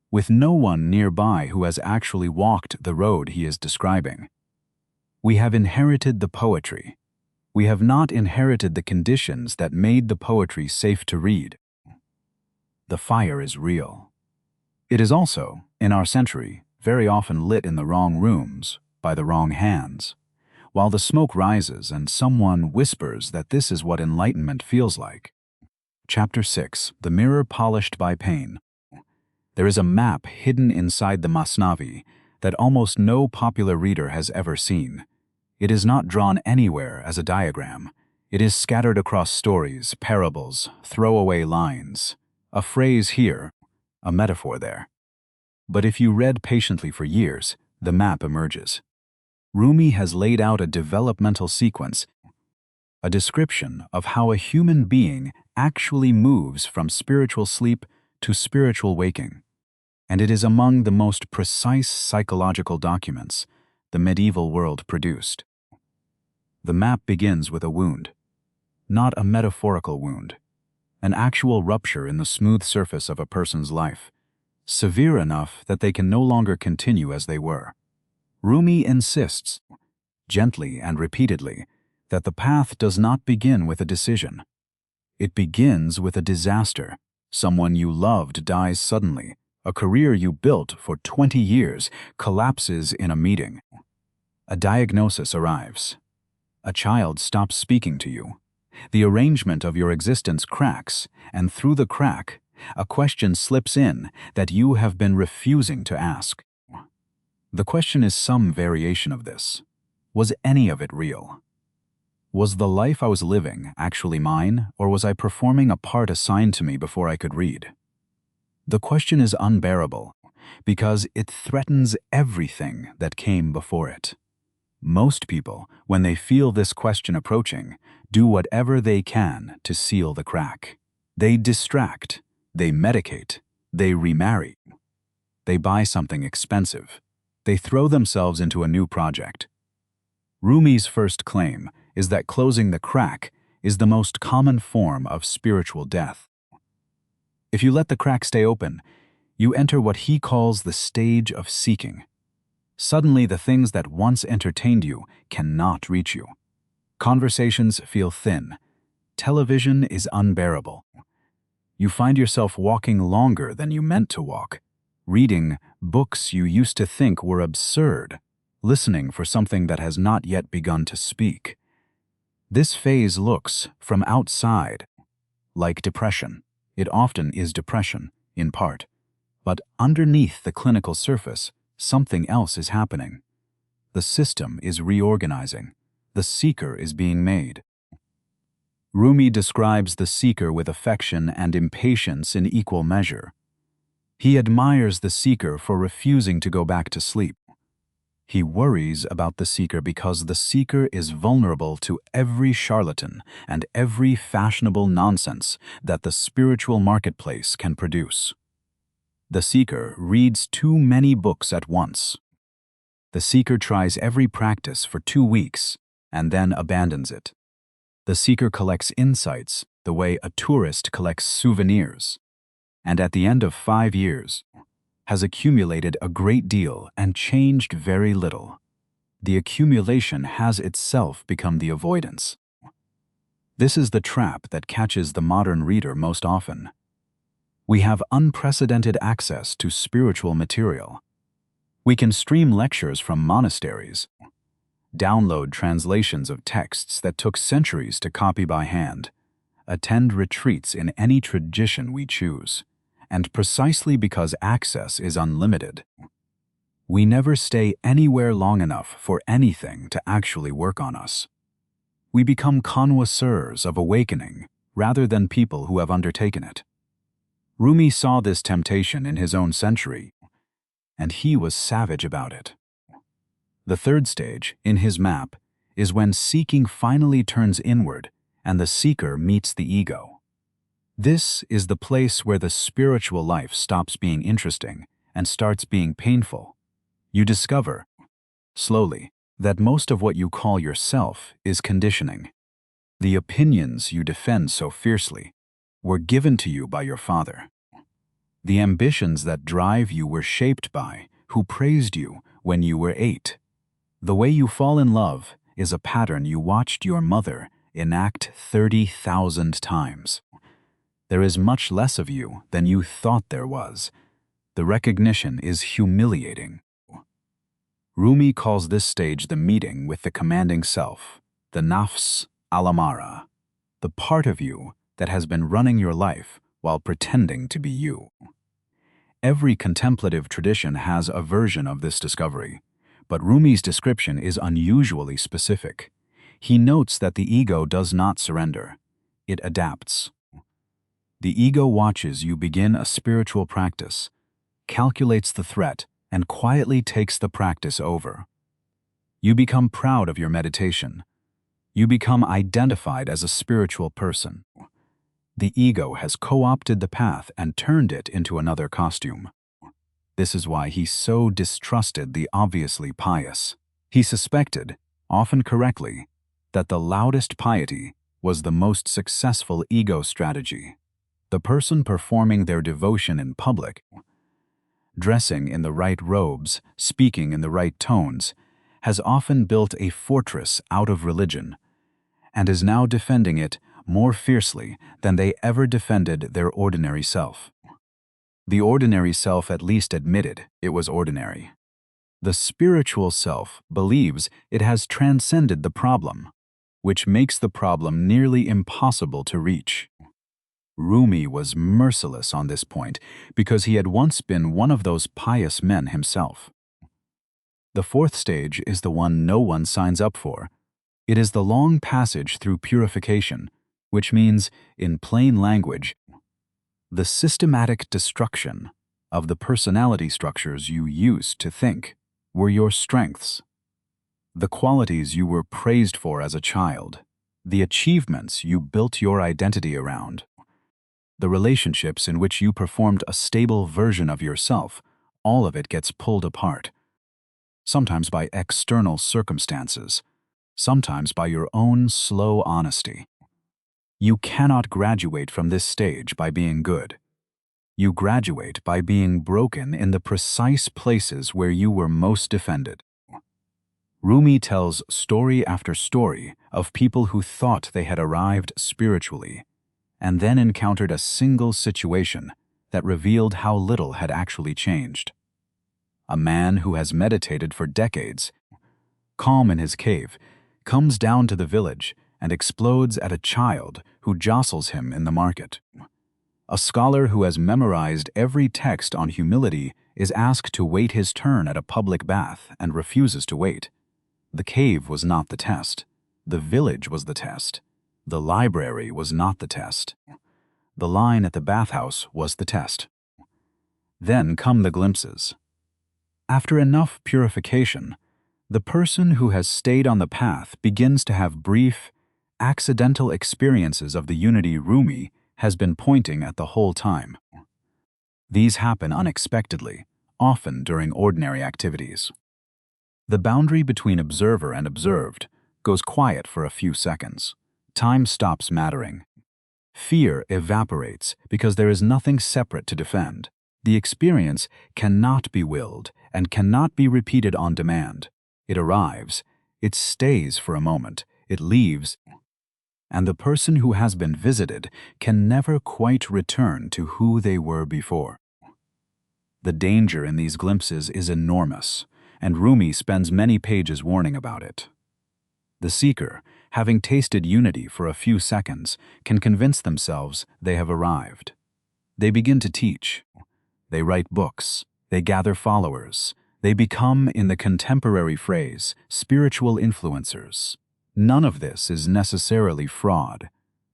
with no one nearby who has actually walked the road he is describing. We have inherited the poetry. We have not inherited the conditions that made the poetry safe to read. The fire is real. It is also, in our century, very often lit in the wrong rooms, by the wrong hands, while the smoke rises and someone whispers that this is what enlightenment feels like. Chapter 6. The Mirror Polished by Pain. There is a map hidden inside the Masnavi that almost no popular reader has ever seen. It is not drawn anywhere as a diagram. It is scattered across stories, parables, throwaway lines. A phrase here, a metaphor there. But if you read patiently for years, the map emerges. Rumi has laid out a developmental sequence, a description of how a human being actually moves from spiritual sleep to spiritual waking. And it is among the most precise psychological documents the medieval world produced. The map begins with a wound, not a metaphorical wound, an actual rupture in the smooth surface of a person's life, severe enough that they can no longer continue as they were. Rumi insists, gently and repeatedly, that the path does not begin with a decision. It begins with a disaster. Someone you loved dies suddenly. A career you built for 20 years collapses in a meeting. A diagnosis arrives. A child stops speaking to you. The arrangement of your existence cracks, and through the crack, a question slips in that you have been refusing to ask. The question is some variation of this. Was any of it real? Was the life I was living actually mine, or was I performing a part assigned to me before I could read? The question is unbearable because it threatens everything that came before it. Most people, when they feel this question approaching, do whatever they can to seal the crack. They distract, they medicate, they remarry. They buy something expensive. They throw themselves into a new project. Rumi's first claim is that closing the crack is the most common form of spiritual death. If you let the crack stay open, you enter what he calls the stage of seeking. Suddenly, the things that once entertained you cannot reach you. Conversations feel thin. Television is unbearable. You find yourself walking longer than you meant to walk, reading books you used to think were absurd, listening for something that has not yet begun to speak. This phase looks, from outside, like depression. It often is depression, in part. But underneath the clinical surface, something else is happening. The system is reorganizing. The seeker is being made. Rumi describes the seeker with affection and impatience in equal measure. He admires the seeker for refusing to go back to sleep. He worries about the seeker because the seeker is vulnerable to every charlatan and every fashionable nonsense that the spiritual marketplace can produce. The seeker reads too many books at once. The seeker tries every practice for 2 weeks and then abandons it. The seeker collects insights the way a tourist collects souvenirs, and at the end of 5 years, has accumulated a great deal and changed very little. The accumulation has itself become the avoidance. This is the trap that catches the modern reader most often. We have unprecedented access to spiritual material. We can stream lectures from monasteries, download translations of texts that took centuries to copy by hand, attend retreats in any tradition we choose. And precisely because access is unlimited, we never stay anywhere long enough for anything to actually work on us. We become connoisseurs of awakening rather than people who have undertaken it. Rumi saw this temptation in his own century, and he was savage about it. The third stage, in his map, is when seeking finally turns inward and the seeker meets the ego. This is the place where the spiritual life stops being interesting and starts being painful. You discover, slowly, that most of what you call yourself is conditioning. The opinions you defend so fiercely were given to you by your father. The ambitions that drive you were shaped by who praised you when you were 8. The way you fall in love is a pattern you watched your mother enact 30,000 times. There is much less of you than you thought there was. The recognition is humiliating. Rumi calls this stage the meeting with the commanding self, the nafs al-amara, the part of you that has been running your life while pretending to be you. Every contemplative tradition has a version of this discovery, but Rumi's description is unusually specific. He notes that the ego does not surrender. It adapts. The ego watches you begin a spiritual practice, calculates the threat, and quietly takes the practice over. You become proud of your meditation. You become identified as a spiritual person. The ego has co-opted the path and turned it into another costume. This is why he so distrusted the obviously pious. He suspected, often correctly, that the loudest piety was the most successful ego strategy. The person performing their devotion in public, dressing in the right robes, speaking in the right tones, has often built a fortress out of religion, and is now defending it more fiercely than they ever defended their ordinary self. The ordinary self at least admitted it was ordinary. The spiritual self believes it has transcended the problem, which makes the problem nearly impossible to reach. Rumi was merciless on this point because he had once been one of those pious men himself. The fourth stage is the one no one signs up for. It is the long passage through purification, which means, in plain language, the systematic destruction of the personality structures you used to think were your strengths, the qualities you were praised for as a child, the achievements you built your identity around, the relationships in which you performed a stable version of yourself. All of it gets pulled apart, sometimes by external circumstances, sometimes by your own slow honesty. You cannot graduate from this stage by being good. You graduate by being broken in the precise places where you were most defended. Rumi tells story after story of people who thought they had arrived spiritually, and then encountered a single situation that revealed how little had actually changed. A man who has meditated for decades, calm in his cave, comes down to the village and explodes at a child who jostles him in the market. A scholar who has memorized every text on humility is asked to wait his turn at a public bath and refuses to wait. The cave was not the test. The village was the test. The library was not the test. The line at the bathhouse was the test. Then come the glimpses. After enough purification, the person who has stayed on the path begins to have brief, accidental experiences of the unity Rumi has been pointing at the whole time. These happen unexpectedly, often during ordinary activities. The boundary between observer and observed goes quiet for a few seconds. Time stops mattering. Fear evaporates because there is nothing separate to defend. The experience cannot be willed and cannot be repeated on demand. It arrives, it stays for a moment, it leaves, and the person who has been visited can never quite return to who they were before. The danger in these glimpses is enormous, and Rumi spends many pages warning about it. The seeker, having tasted unity for a few seconds, can convince themselves they have arrived. They begin to teach. They write books. They gather followers. They become, in the contemporary phrase, spiritual influencers. None of this is necessarily fraud.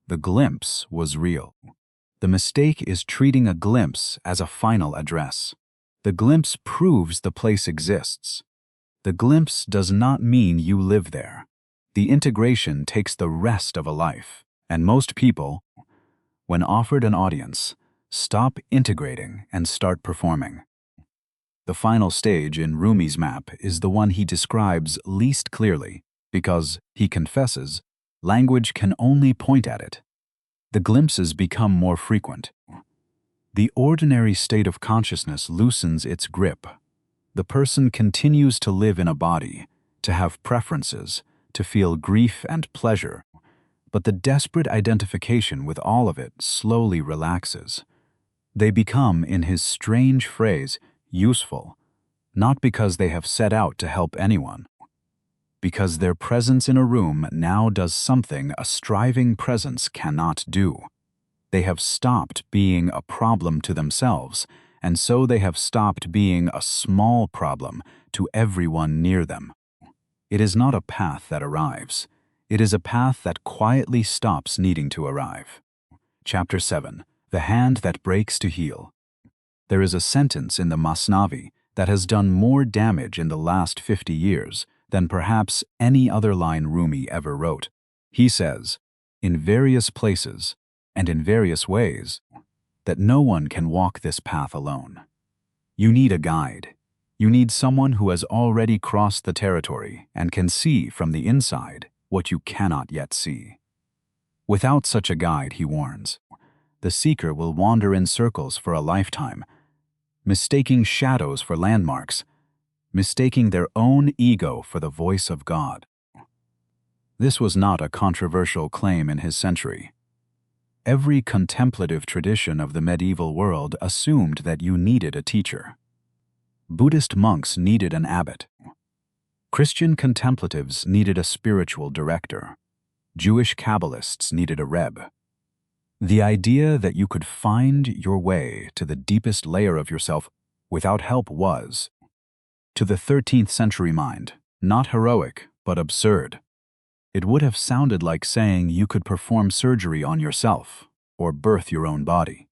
The glimpse was real. The mistake is treating a glimpse as a final address. The glimpse proves the place exists. The glimpse does not mean you live there. The integration takes the rest of a life, and most people, when offered an audience, stop integrating and start performing. The final stage in Rumi's map is the one he describes least clearly, because, he confesses, language can only point at it. The glimpses become more frequent. The ordinary state of consciousness loosens its grip. The person continues to live in a body, to have preferences, to feel grief and pleasure, but the desperate identification with all of it slowly relaxes. They become, in his strange phrase, useful, not because they have set out to help anyone, because their presence in a room now does something a striving presence cannot do. They have stopped being a problem to themselves, and so they have stopped being a small problem to everyone near them. It is not a path that arrives. It is a path that quietly stops needing to arrive. Chapter 7. The Hand That Breaks to Heal. There is a sentence in the Masnavi that has done more damage in the last 50 years than perhaps any other line Rumi ever wrote. He says, in various places, and in various ways, that no one can walk this path alone. You need a guide. You need someone who has already crossed the territory and can see from the inside what you cannot yet see. Without such a guide, he warns, the seeker will wander in circles for a lifetime, mistaking shadows for landmarks, mistaking their own ego for the voice of God. This was not a controversial claim in his century. Every contemplative tradition of the medieval world assumed that you needed a teacher. Buddhist monks needed an abbot. Christian contemplatives needed a spiritual director. Jewish Kabbalists needed a Rebbe. The idea that you could find your way to the deepest layer of yourself without help was, to the 13th century mind, not heroic, but absurd. It would have sounded like saying you could perform surgery on yourself or birth your own body.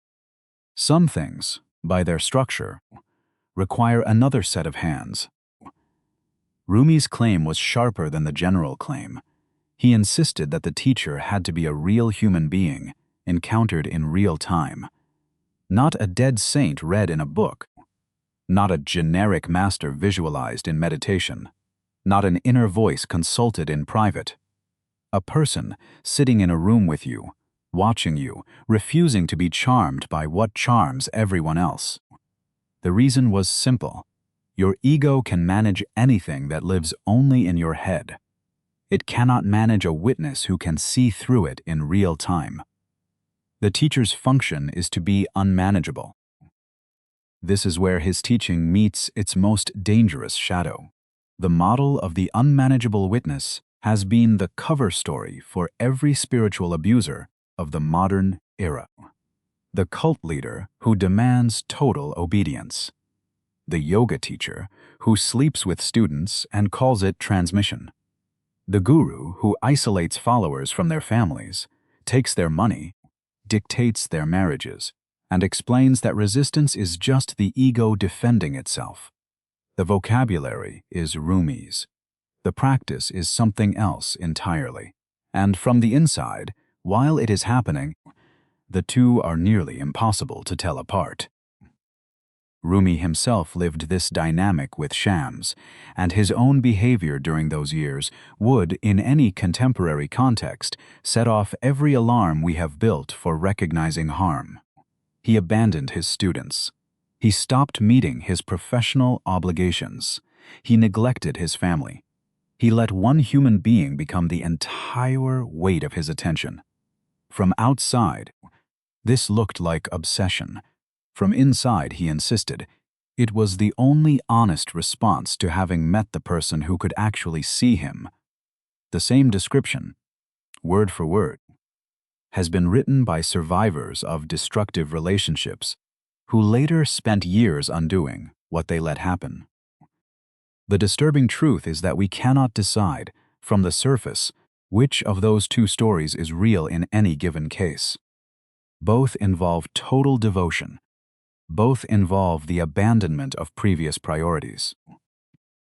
Some things, by their structure, require another set of hands. Rumi's claim was sharper than the general claim. He insisted that the teacher had to be a real human being, encountered in real time. Not a dead saint read in a book. Not a generic master visualized in meditation. not an inner voice consulted in private. A person sitting in a room with you, watching you, refusing to be charmed by what charms everyone else. The reason was simple. Your ego can manage anything that lives only in your head. It cannot manage a witness who can see through it in real time. The teacher's function is to be unmanageable. This is where his teaching meets its most dangerous shadow. The model of the unmanageable witness has been the cover story for every spiritual abuser of the modern era. The cult leader who demands total obedience. The yoga teacher who sleeps with students and calls it transmission. The guru who isolates followers from their families, takes their money, dictates their marriages, and explains that resistance is just the ego defending itself. The vocabulary is Rumi's. The practice is something else entirely. And from the inside, while it is happening, the two are nearly impossible to tell apart. Rumi himself lived this dynamic with shams, and his own behavior during those years would, in any contemporary context, set off every alarm we have built for recognizing harm. He abandoned his students. He stopped meeting his professional obligations. He neglected his family. He let one human being become the entire weight of his attention. From outside, this looked like obsession. From inside, he insisted, it was the only honest response to having met the person who could actually see him. The same description, word for word, has been written by survivors of destructive relationships who later spent years undoing what they let happen. The disturbing truth is that we cannot decide, from the surface, which of those two stories is real in any given case. Both involve total devotion. Both involve the abandonment of previous priorities.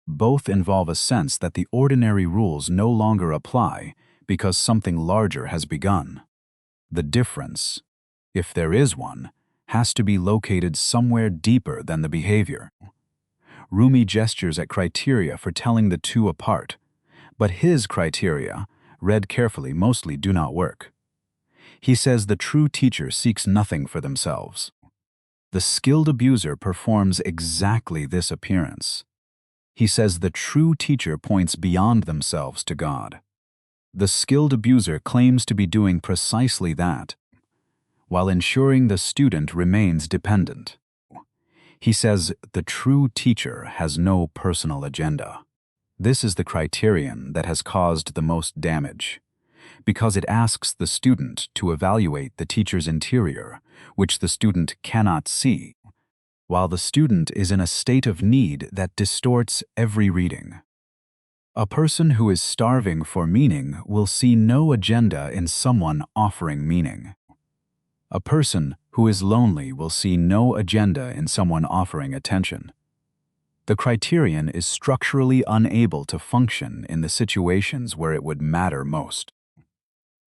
Both involve a sense that the ordinary rules no longer apply because something larger has begun. The difference, if there is one, has to be located somewhere deeper than the behavior. Rumi gestures at criteria for telling the two apart, but his criteria, read carefully, mostly do not work. He says the true teacher seeks nothing for themselves. The skilled abuser performs exactly this appearance. He says the true teacher points beyond themselves to God. The skilled abuser claims to be doing precisely that, while ensuring the student remains dependent. He says the true teacher has no personal agenda. This is the criterion that has caused the most damage, because it asks the student to evaluate the teacher's interior, which the student cannot see, while the student is in a state of need that distorts every reading. A person who is starving for meaning will see no agenda in someone offering meaning. A person who is lonely will see no agenda in someone offering attention. The criterion is structurally unable to function in the situations where it would matter most.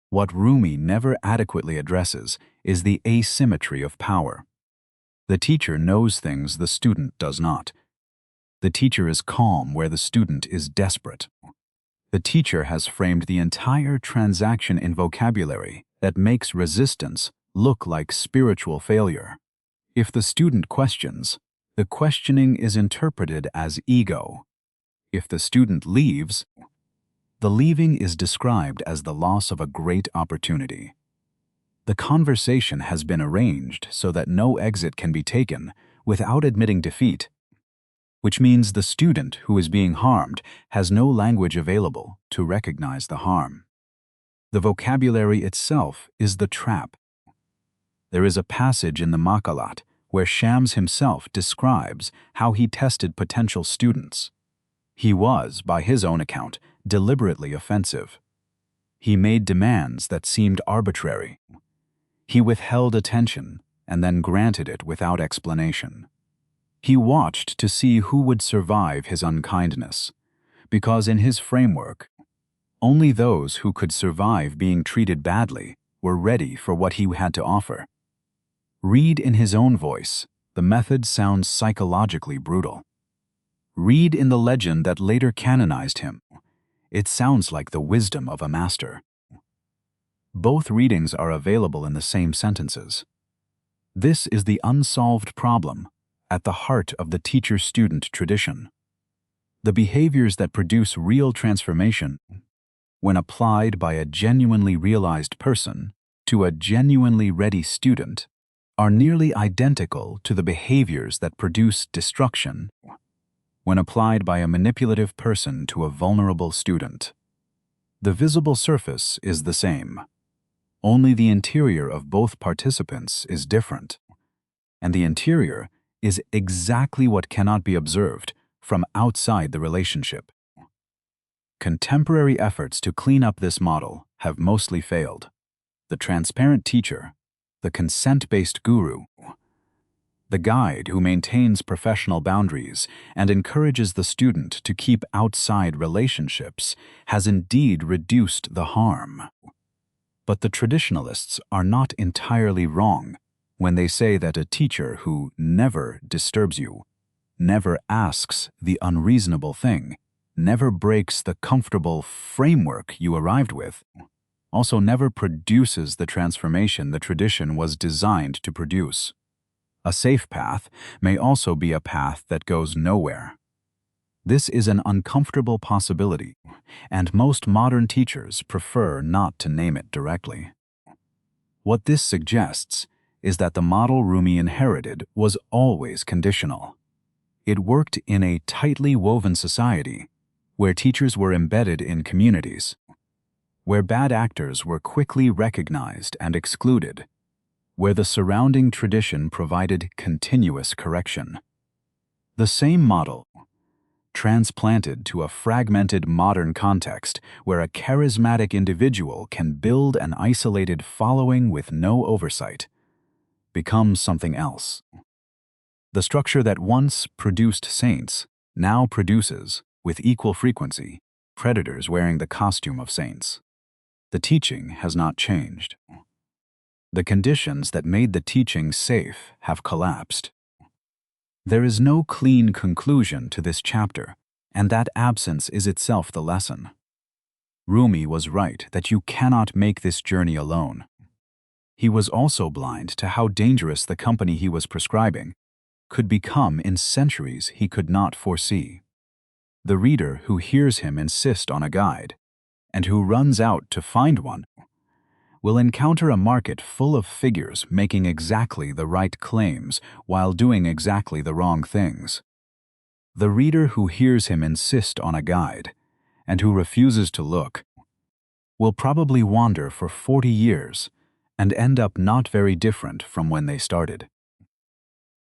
What Rumi never adequately addresses is the asymmetry of power. The teacher knows things the student does not. The teacher is calm where the student is desperate. The teacher has framed the entire transaction in vocabulary that makes resistance look like spiritual failure. If the student questions, the questioning is interpreted as ego. If the student leaves, the leaving is described as the loss of a great opportunity. The conversation has been arranged so that no exit can be taken without admitting defeat, which means the student who is being harmed has no language available to recognize the harm. The vocabulary itself is the trap. There is a passage in the Makalat where Shams himself describes how he tested potential students. He was, by his own account, deliberately offensive. He made demands that seemed arbitrary. He withheld attention and then granted it without explanation. He watched to see who would survive his unkindness, because in his framework, only those who could survive being treated badly were ready for what he had to offer. Read in his own voice, the method sounds psychologically brutal. Read in the legend that later canonized him. It sounds like the wisdom of a master. Both readings are available in the same sentences. This is the unsolved problem at the heart of the teacher-student tradition. The behaviors that produce real transformation, when applied by a genuinely realized person to a genuinely ready student, are nearly identical to the behaviors that produce destruction when applied by a manipulative person to a vulnerable student. The visible surface is the same. Only the interior of both participants is different. And the interior is exactly what cannot be observed from outside the relationship. Contemporary efforts to clean up this model have mostly failed. The transparent teacher, the consent-based guru, the guide who maintains professional boundaries and encourages the student to keep outside relationships has indeed reduced the harm. But the traditionalists are not entirely wrong when they say that a teacher who never disturbs you, never asks the unreasonable thing, never breaks the comfortable framework you arrived with, also never produces the transformation the tradition was designed to produce. A safe path may also be a path that goes nowhere. This is an uncomfortable possibility, and most modern teachers prefer not to name it directly. What this suggests is that the model Rumi inherited was always conditional. It worked in a tightly woven society where teachers were embedded in communities, where bad actors were quickly recognized and excluded, where the surrounding tradition provided continuous correction. The same model, transplanted to a fragmented modern context where a charismatic individual can build an isolated following with no oversight, becomes something else. The structure that once produced saints now produces, with equal frequency, predators wearing the costume of saints. The teaching has not changed. The conditions that made the teaching safe have collapsed. There is no clean conclusion to this chapter, and that absence is itself the lesson. Rumi was right that you cannot make this journey alone. He was also blind to how dangerous the company he was prescribing could become in centuries he could not foresee. The reader who hears him insist on a guide, and who runs out to find one, will encounter a market full of figures making exactly the right claims while doing exactly the wrong things. The reader who hears him insist on a guide, and who refuses to look, will probably wander for 40 years and end up not very different from when they started.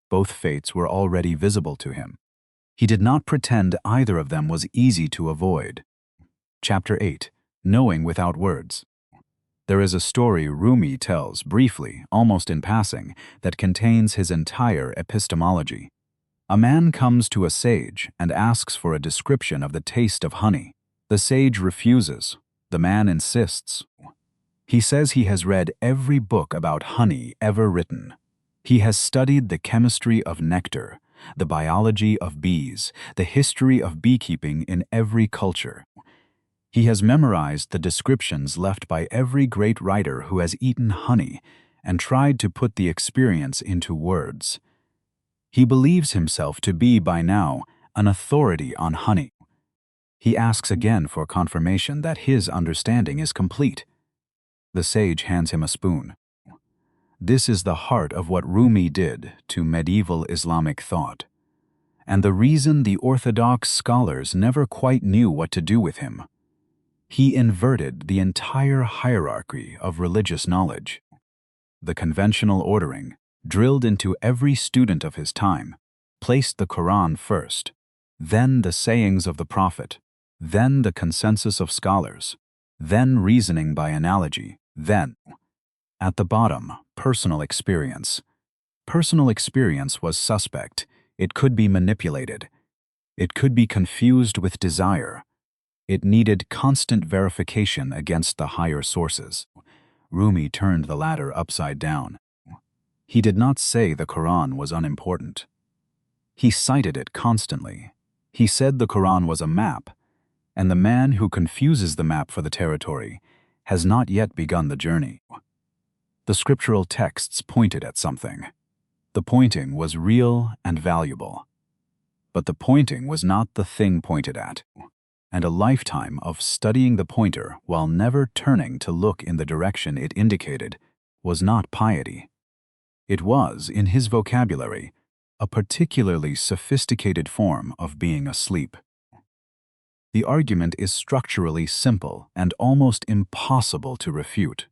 Both fates were already visible to him. He did not pretend either of them was easy to avoid. Chapter 8. Knowing without words. There is a story Rumi tells briefly, almost in passing, that contains his entire epistemology. A man comes to a sage and asks for a description of the taste of honey. The sage refuses. The man insists. He says he has read every book about honey ever written. He has studied the chemistry of nectar, the biology of bees, the history of beekeeping in every culture. He has memorized the descriptions left by every great writer who has eaten honey and tried to put the experience into words. He believes himself to be, by now, an authority on honey. He asks again for confirmation that his understanding is complete. The sage hands him a spoon. This is the heart of what Rumi did to medieval Islamic thought, and the reason the orthodox scholars never quite knew what to do with him. He inverted the entire hierarchy of religious knowledge. The conventional ordering, drilled into every student of his time, placed the Quran first, then the sayings of the Prophet, then the consensus of scholars, then reasoning by analogy, then, at the bottom, personal experience. Personal experience was suspect. It could be manipulated. It could be confused with desire. It needed constant verification against the higher sources. Rumi turned the latter upside down. He did not say the Quran was unimportant. He cited it constantly. He said the Quran was a map, and the man who confuses the map for the territory has not yet begun the journey. The scriptural texts pointed at something. The pointing was real and valuable. But the pointing was not the thing pointed at, and a lifetime of studying the pointer while never turning to look in the direction it indicated was not piety. It was, in his vocabulary, a particularly sophisticated form of being asleep. The argument is structurally simple and almost impossible to refute.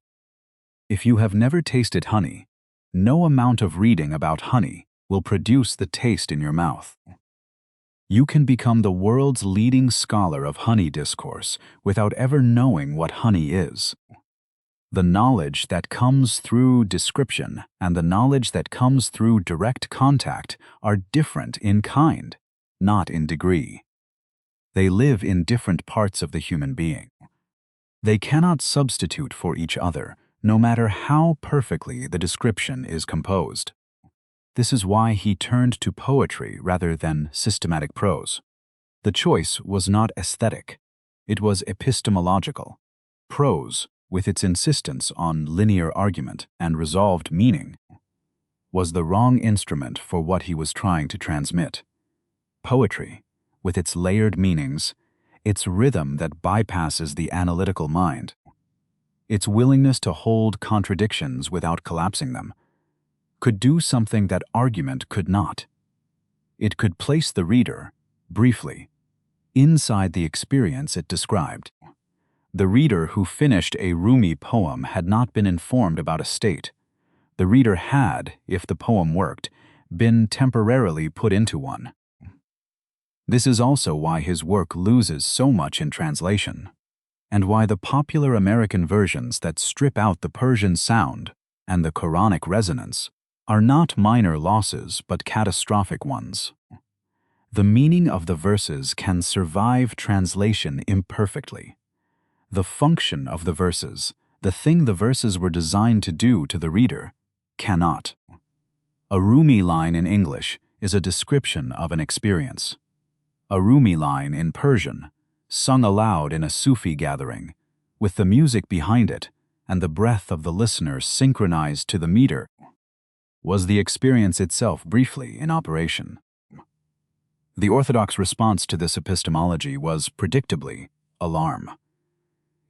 If you have never tasted honey, no amount of reading about honey will produce the taste in your mouth. You can become the world's leading scholar of honey discourse without ever knowing what honey is. The knowledge that comes through description and the knowledge that comes through direct contact are different in kind, not in degree. They live in different parts of the human being. They cannot substitute for each other, no matter how perfectly the description is composed. This is why he turned to poetry rather than systematic prose. The choice was not aesthetic, it was epistemological. Prose, with its insistence on linear argument and resolved meaning, was the wrong instrument for what he was trying to transmit. Poetry, with its layered meanings, its rhythm that bypasses the analytical mind, its willingness to hold contradictions without collapsing them, could do something that argument could not. It could place the reader, briefly, inside the experience it described. The reader who finished a Rumi poem had not been informed about a state. The reader had, if the poem worked, been temporarily put into one. This is also why his work loses so much in translation, and why the popular American versions that strip out the Persian sound and the Quranic resonance are not minor losses but catastrophic ones. The meaning of the verses can survive translation imperfectly. The function of the verses, the thing the verses were designed to do to the reader, cannot. A Rumi line in English is a description of an experience. A Rumi line in Persian, sung aloud in a Sufi gathering, with the music behind it and the breath of the listener synchronized to the meter, was the experience itself briefly in operation. The orthodox response to this epistemology was, predictably, alarm.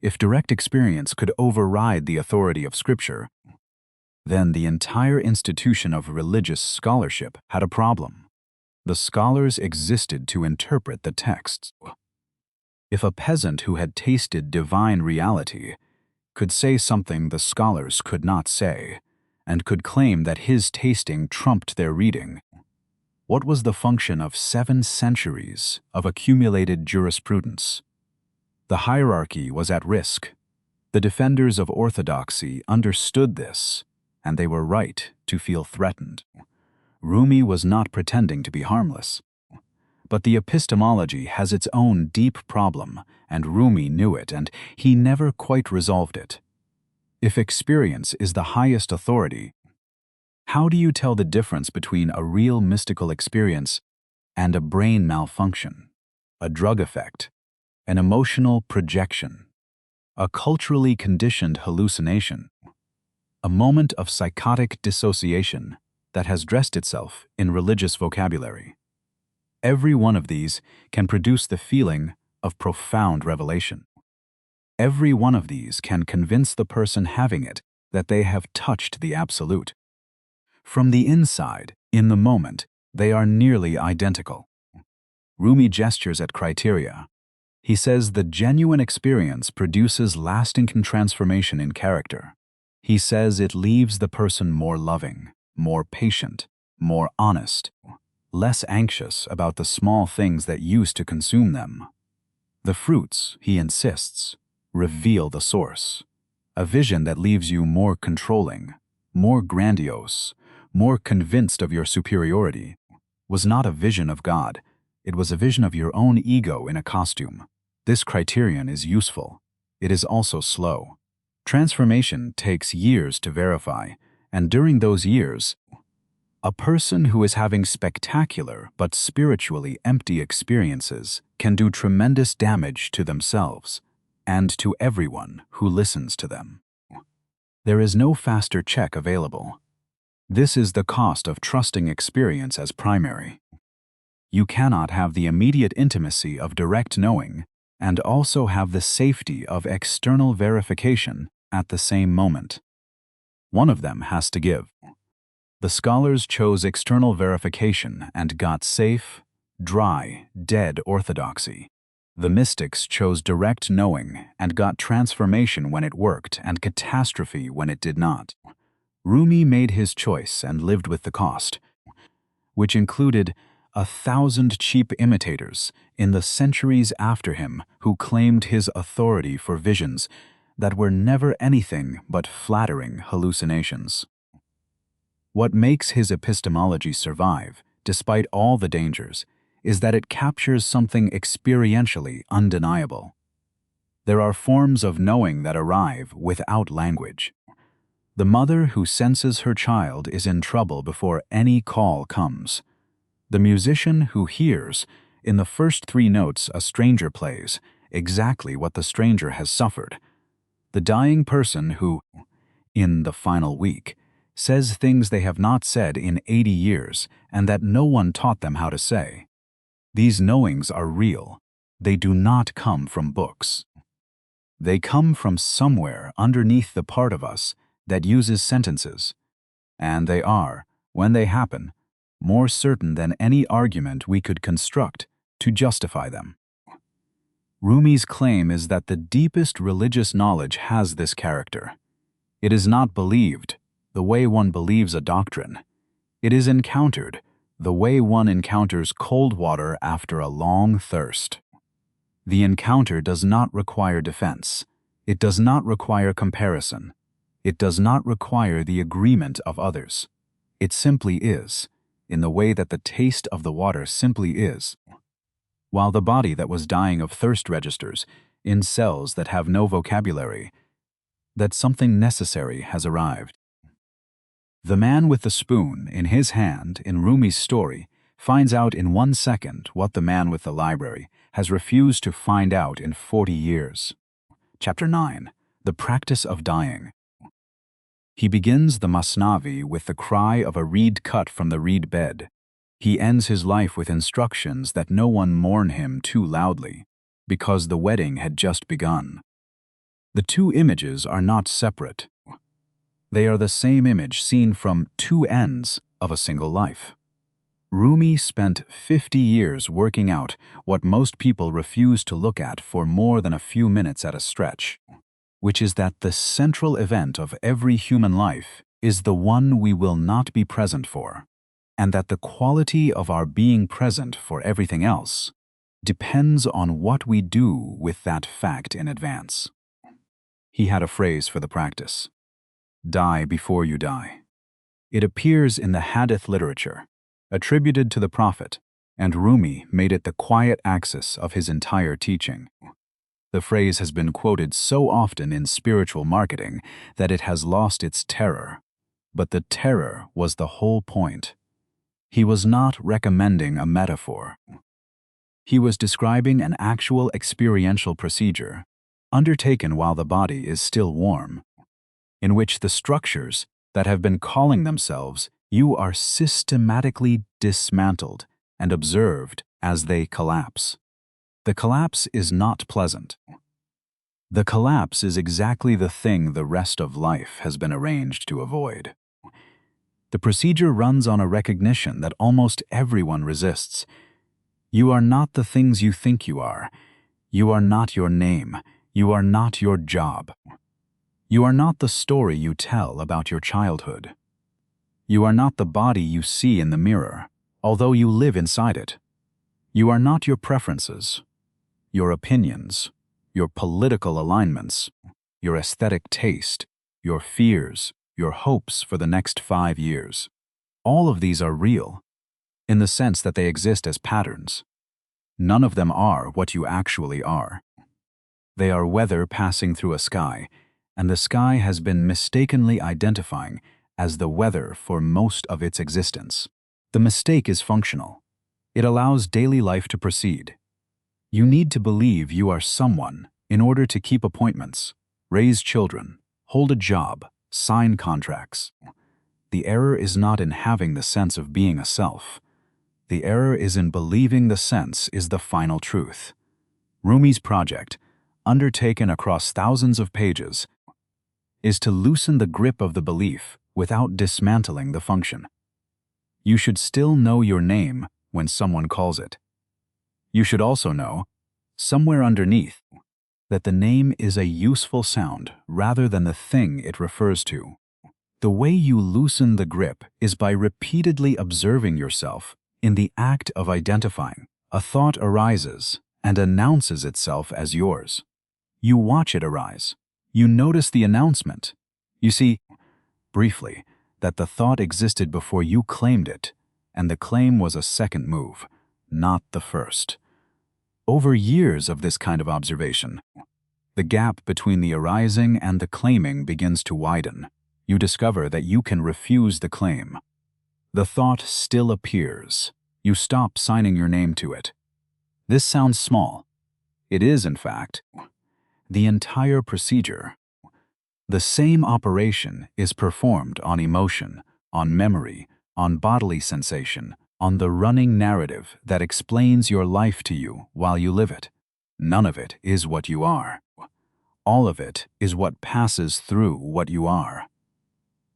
If direct experience could override the authority of Scripture, then the entire institution of religious scholarship had a problem. The scholars existed to interpret the texts. If a peasant who had tasted divine reality could say something the scholars could not say, and could claim that his tasting trumped their reading, what was the function of 7 centuries of accumulated jurisprudence? The hierarchy was at risk. The defenders of orthodoxy understood this, and they were right to feel threatened. Rumi was not pretending to be harmless. But the epistemology has its own deep problem, and Rumi knew it, and he never quite resolved it. If experience is the highest authority, how do you tell the difference between a real mystical experience and a brain malfunction, a drug effect, an emotional projection, a culturally conditioned hallucination, a moment of psychotic dissociation that has dressed itself in religious vocabulary? Every one of these can produce the feeling of profound revelation. Every one of these can convince the person having it that they have touched the absolute. From the inside, in the moment, they are nearly identical. Rumi gestures at criteria. He says the genuine experience produces lasting transformation in character. He says it leaves the person more loving, more patient, more honest, less anxious about the small things that used to consume them. The fruits, he insists, reveal the source. A vision that leaves you more controlling, more grandiose, more convinced of your superiority, was not a vision of God. It was a vision of your own ego in a costume. This criterion is useful. It is also slow. Transformation takes years to verify, and during those years, A person who is having spectacular but spiritually empty experiences can do tremendous damage to themselves and to everyone who listens to them. There is no faster check available. This is the cost of trusting experience as primary. You cannot have the immediate intimacy of direct knowing and also have the safety of external verification at the same moment. One of them has to give. The scholars chose external verification and got safe, dry, dead orthodoxy. The mystics chose direct knowing and got transformation when it worked and catastrophe when it did not. Rumi made his choice and lived with the cost, which included 1,000 cheap imitators in the centuries after him who claimed his authority for visions that were never anything but flattering hallucinations. What makes his epistemology survive, despite all the dangers, is that it captures something experientially undeniable. There are forms of knowing that arrive without language. The mother who senses her child is in trouble before any call comes. The musician who hears, in the first 3 notes a stranger plays, exactly what the stranger has suffered. The dying person who, in the final week, says things they have not said in 80 years and that no one taught them how to say. These knowings are real. They do not come from books. They come from somewhere underneath the part of us that uses sentences, and they are, when they happen, more certain than any argument we could construct to justify them. Rumi's claim is that the deepest religious knowledge has this character. It is not believed the way one believes a doctrine. It is encountered the way one encounters cold water after a long thirst. The encounter does not require defense. It does not require comparison. It does not require the agreement of others. It simply is, in the way that the taste of the water simply is. While the body that was dying of thirst registers, in cells that have no vocabulary, that something necessary has arrived. The man with the spoon in his hand in Rumi's story finds out in 1 second what the man with the library has refused to find out in 40 years. Chapter 9. The Practice of Dying. He begins the Masnavi with the cry of a reed cut from the reed bed. He ends his life with instructions that no one mourn him too loudly, because the wedding had just begun. The 2 images are not separate. They are the same image seen from 2 ends of a single life. Rumi spent 50 years working out what most people refuse to look at for more than a few minutes at a stretch, which is that the central event of every human life is the one we will not be present for, and that the quality of our being present for everything else depends on what we do with that fact in advance. He had a phrase for the practice: die before you die. It appears in the Hadith literature, attributed to the Prophet, and Rumi made it the quiet axis of his entire teaching. The phrase has been quoted so often in spiritual marketing that it has lost its terror. But the terror was the whole point. He was not recommending a metaphor. He was describing an actual experiential procedure, undertaken while the body is still warm, in which the structures that have been calling themselves you are systematically dismantled and observed as they collapse. The collapse is not pleasant. The collapse is exactly the thing the rest of life has been arranged to avoid. The procedure runs on a recognition that almost everyone resists. You are not the things you think you are. You are not your name. You are not your job. You are not the story you tell about your childhood. You are not the body you see in the mirror, although you live inside it. You are not your preferences, your opinions, your political alignments, your aesthetic taste, your fears, your hopes for the next 5 years. All of these are real, in the sense that they exist as patterns. None of them are what you actually are. They are weather passing through a sky, and the sky has been mistakenly identifying as the weather for most of its existence. The mistake is functional. It allows daily life to proceed. You need to believe you are someone in order to keep appointments, raise children, hold a job, sign contracts. The error is not in having the sense of being a self. The error is in believing the sense is the final truth. Rumi's project, undertaken across thousands of pages, is to loosen the grip of the belief without dismantling the function. You should still know your name when someone calls it. You should also know, somewhere underneath, that the name is a useful sound rather than the thing it refers to. The way you loosen the grip is by repeatedly observing yourself in the act of identifying. A thought arises and announces itself as yours. You watch it arise. You notice the announcement. You see, briefly, that the thought existed before you claimed it, and the claim was a second move, not the first. Over years of this kind of observation, the gap between the arising and the claiming begins to widen. You discover that you can refuse the claim. The thought still appears. You stop signing your name to it. This sounds small. It is, in fact, the entire procedure. The same operation is performed on emotion, on memory, on bodily sensation, on the running narrative that explains your life to you while you live it. None of it is what you are. All of it is what passes through what you are.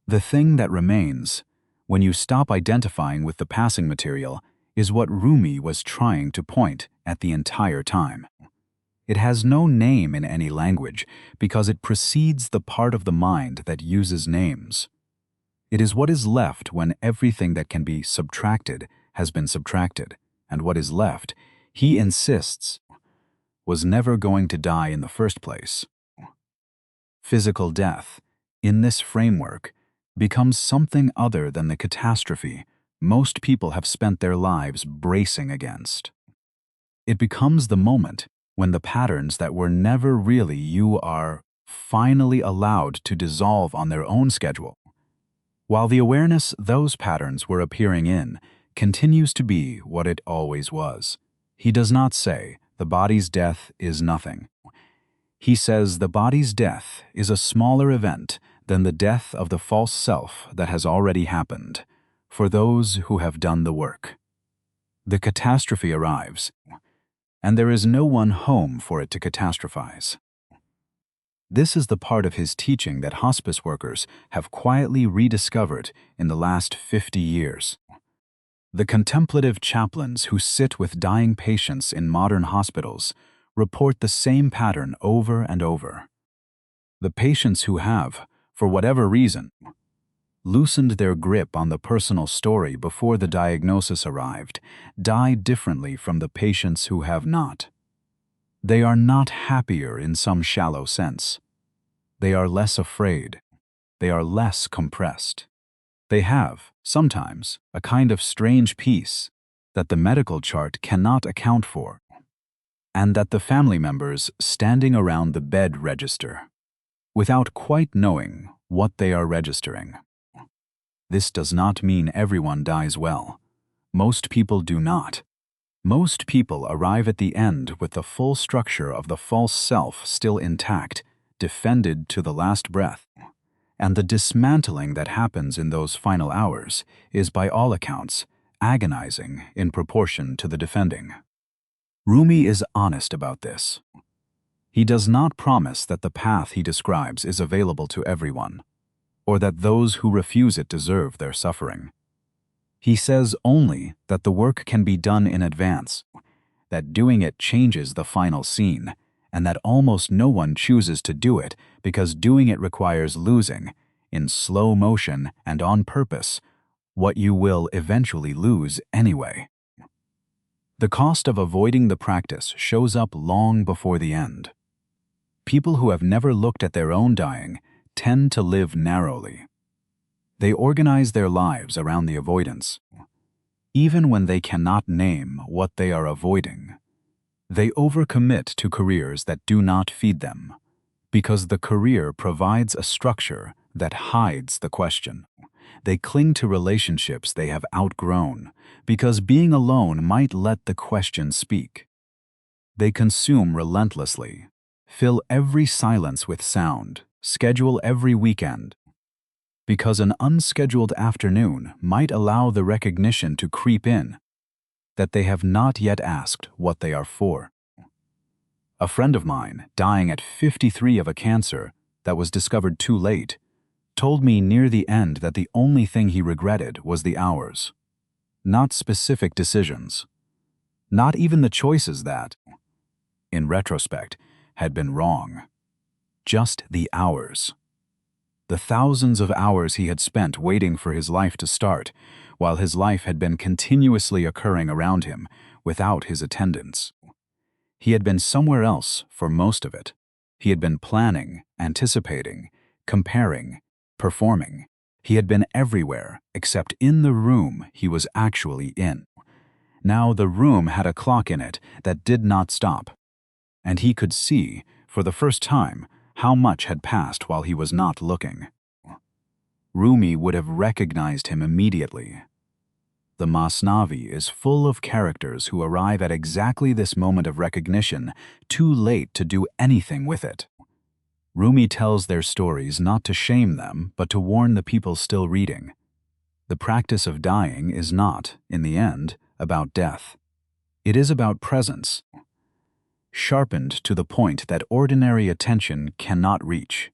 The thing that remains, when you stop identifying with the passing material, is what Rumi was trying to point at the entire time. It has no name in any language because it precedes the part of the mind that uses names. It is what is left when everything that can be subtracted has been subtracted, and what is left, he insists, was never going to die in the first place. Physical death, in this framework, becomes something other than the catastrophe most people have spent their lives bracing against. It becomes the moment when the patterns that were never really you are finally allowed to dissolve on their own schedule, while the awareness those patterns were appearing in continues to be what it always was. He does not say the body's death is nothing. He says the body's death is a smaller event than the death of the false self that has already happened, for those who have done the work. The catastrophe arrives, and there is no one home for it to catastrophize. This is the part of his teaching that hospice workers have quietly rediscovered in the last 50 years. The contemplative chaplains who sit with dying patients in modern hospitals report the same pattern over and over. The patients who have, for whatever reason, loosened their grip on the personal story before the diagnosis arrived, die differently from the patients who have not. They are not happier in some shallow sense. They are less afraid. They are less compressed. They have, sometimes, a kind of strange peace that the medical chart cannot account for, and that the family members standing around the bed register, without quite knowing what they are registering. This does not mean everyone dies well. Most people do not. Most people arrive at the end with the full structure of the false self still intact, defended to the last breath. And the dismantling that happens in those final hours is, by all accounts, agonizing in proportion to the defending. Rumi is honest about this. He does not promise that the path he describes is available to everyone, or that those who refuse it deserve their suffering. He says only that the work can be done in advance, that doing it changes the final scene, and that almost no one chooses to do it because doing it requires losing, in slow motion and on purpose, what you will eventually lose anyway. The cost of avoiding the practice shows up long before the end. People who have never looked at their own dying tend to live narrowly. They organize their lives around the avoidance. Even when they cannot name what they are avoiding, they overcommit to careers that do not feed them, because the career provides a structure that hides the question. They cling to relationships they have outgrown, because being alone might let the question speak. They consume relentlessly, fill every silence with sound, schedule every weekend, because an unscheduled afternoon might allow the recognition to creep in that they have not yet asked what they are for. A friend of mine, dying at 53 of a cancer that was discovered too late, told me near the end that the only thing he regretted was the hours. Not specific decisions. Not even the choices that, in retrospect, had been wrong. Just the hours. The thousands of hours he had spent waiting for his life to start, while his life had been continuously occurring around him without his attendance. He had been somewhere else for most of it. He had been planning, anticipating, comparing, performing. He had been everywhere except in the room he was actually in. Now the room had a clock in it that did not stop, and he could see, for the first time, how much had passed while he was not looking. Rumi would have recognized him immediately. The Masnavi is full of characters who arrive at exactly this moment of recognition, too late to do anything with it. Rumi tells their stories not to shame them, but to warn the people still reading. The practice of dying is not, in the end, about death. It is about presence, sharpened to the point that ordinary attention cannot reach.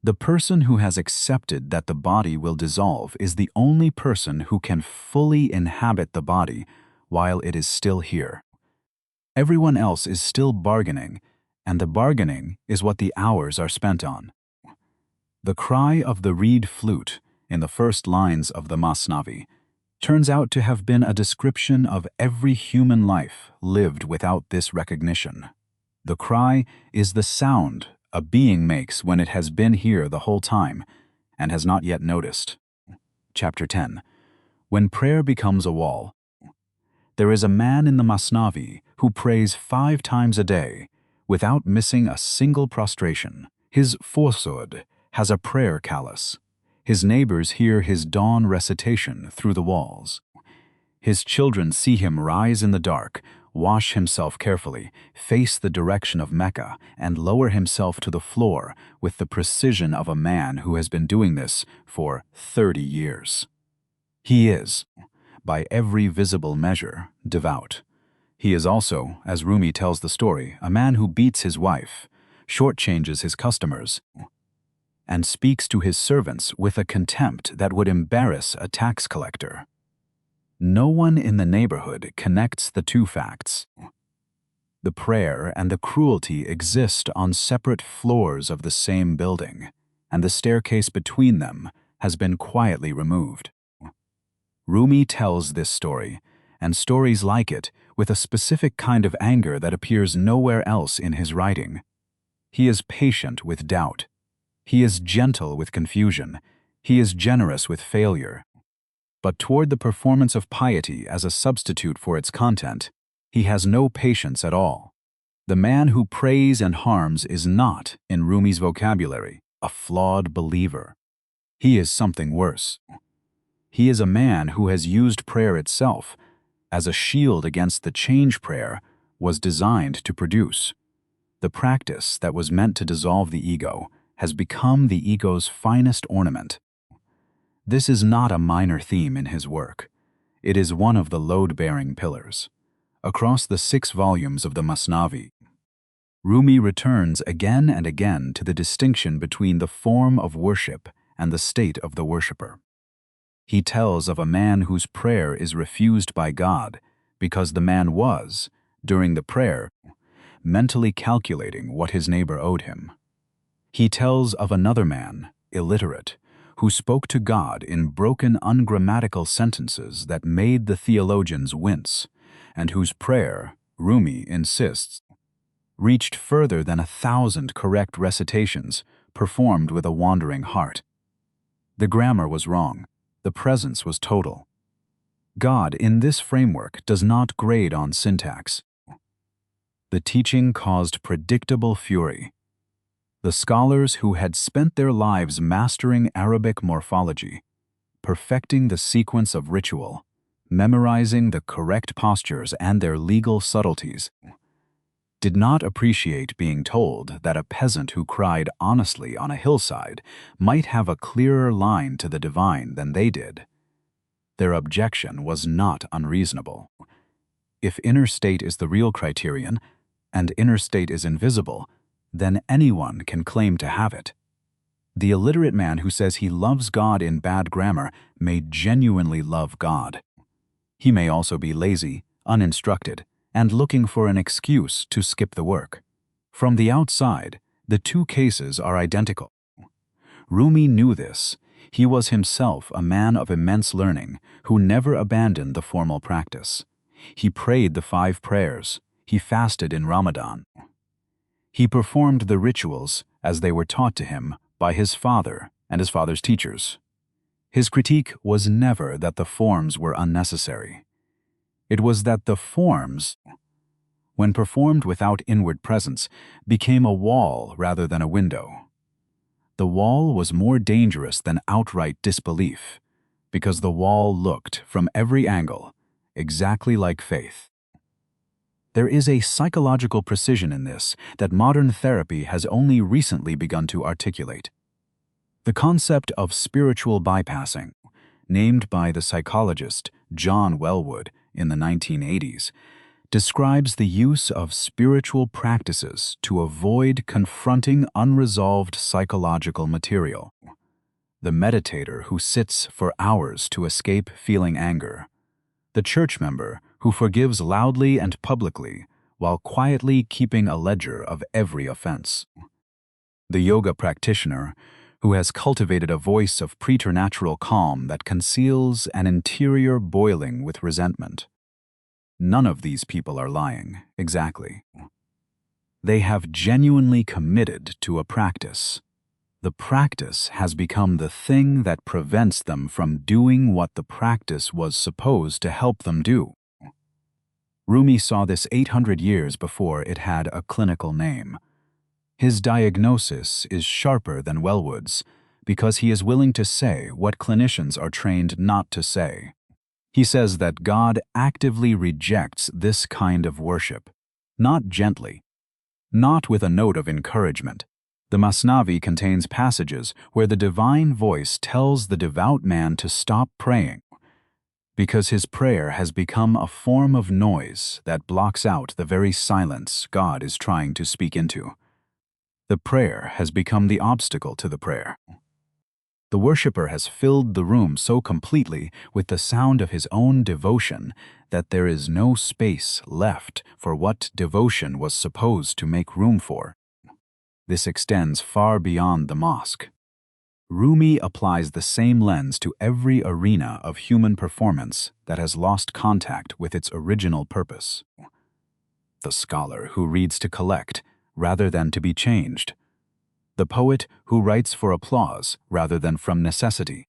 The person who has accepted that the body will dissolve is the only person who can fully inhabit the body while it is still here. Everyone else is still bargaining, and the bargaining is what the hours are spent on. The cry of the reed flute in the first lines of the Masnavi turns out to have been a description of every human life lived without this recognition. The cry is the sound a being makes when it has been here the whole time and has not yet noticed. Chapter 10. When prayer becomes a wall. There is a man in the Masnavi who prays 5 times a day without missing a single prostration. His forsod has a prayer callus. His neighbors hear his dawn recitation through the walls. His children see him rise in the dark, wash himself carefully, face the direction of Mecca, and lower himself to the floor with the precision of a man who has been doing this for 30 years. He is, by every visible measure, devout. He is also, as Rumi tells the story, a man who beats his wife, shortchanges his customers, and speaks to his servants with a contempt that would embarrass a tax collector. No one in the neighborhood connects the two facts. The prayer and the cruelty exist on separate floors of the same building, and the staircase between them has been quietly removed. Rumi tells this story, and stories like it, with a specific kind of anger that appears nowhere else in his writing. He is patient with doubt. He is gentle with confusion. He is generous with failure. But toward the performance of piety as a substitute for its content, he has no patience at all. The man who prays and harms is not, in Rumi's vocabulary, a flawed believer. He is something worse. He is a man who has used prayer itself as a shield against the change prayer was designed to produce. The practice that was meant to dissolve the ego has become the ego's finest ornament. This is not a minor theme in his work. It is one of the load-bearing pillars. Across the 6 volumes of the Masnavi, Rumi returns again and again to the distinction between the form of worship and the state of the worshipper. He tells of a man whose prayer is refused by God because the man was, during the prayer, mentally calculating what his neighbor owed him. He tells of another man, illiterate, who spoke to God in broken ungrammatical sentences that made the theologians wince, and whose prayer, Rumi insists, reached further than 1,000 correct recitations performed with a wandering heart. The grammar was wrong. The presence was total. God, in this framework, does not grade on syntax. The teaching caused predictable fury. The scholars who had spent their lives mastering Arabic morphology, perfecting the sequence of ritual, memorizing the correct postures and their legal subtleties, did not appreciate being told that a peasant who cried honestly on a hillside might have a clearer line to the divine than they did. Their objection was not unreasonable. If inner state is the real criterion, and inner state is invisible, then anyone can claim to have it. The illiterate man who says he loves God in bad grammar may genuinely love God. He may also be lazy, uninstructed, and looking for an excuse to skip the work. From the outside, the two cases are identical. Rumi knew this. He was himself a man of immense learning who never abandoned the formal practice. He prayed the 5 prayers. He fasted in Ramadan. He performed the rituals as they were taught to him by his father and his father's teachers. His critique was never that the forms were unnecessary. It was that the forms, when performed without inward presence, became a wall rather than a window. The wall was more dangerous than outright disbelief, because the wall looked from every angle exactly like faith. There is a psychological precision in this that modern therapy has only recently begun to articulate. The concept of spiritual bypassing, named by the psychologist John Wellwood in the 1980s, describes the use of spiritual practices to avoid confronting unresolved psychological material. The meditator who sits for hours to escape feeling anger. The church member who forgives loudly and publicly while quietly keeping a ledger of every offense. The yoga practitioner who has cultivated a voice of preternatural calm that conceals an interior boiling with resentment. None of these people are lying, exactly. They have genuinely committed to a practice. The practice has become the thing that prevents them from doing what the practice was supposed to help them do. Rumi saw this 800 years before it had a clinical name. His diagnosis is sharper than Wellwood's because he is willing to say what clinicians are trained not to say. He says that God actively rejects this kind of worship, not gently, not with a note of encouragement. The Masnavi contains passages where the divine voice tells the devout man to stop praying, because his prayer has become a form of noise that blocks out the very silence God is trying to speak into. The prayer has become the obstacle to the prayer. The worshipper has filled the room so completely with the sound of his own devotion that there is no space left for what devotion was supposed to make room for. This extends far beyond the mosque. Rumi applies the same lens to every arena of human performance that has lost contact with its original purpose. The scholar who reads to collect rather than to be changed. The poet who writes for applause rather than from necessity.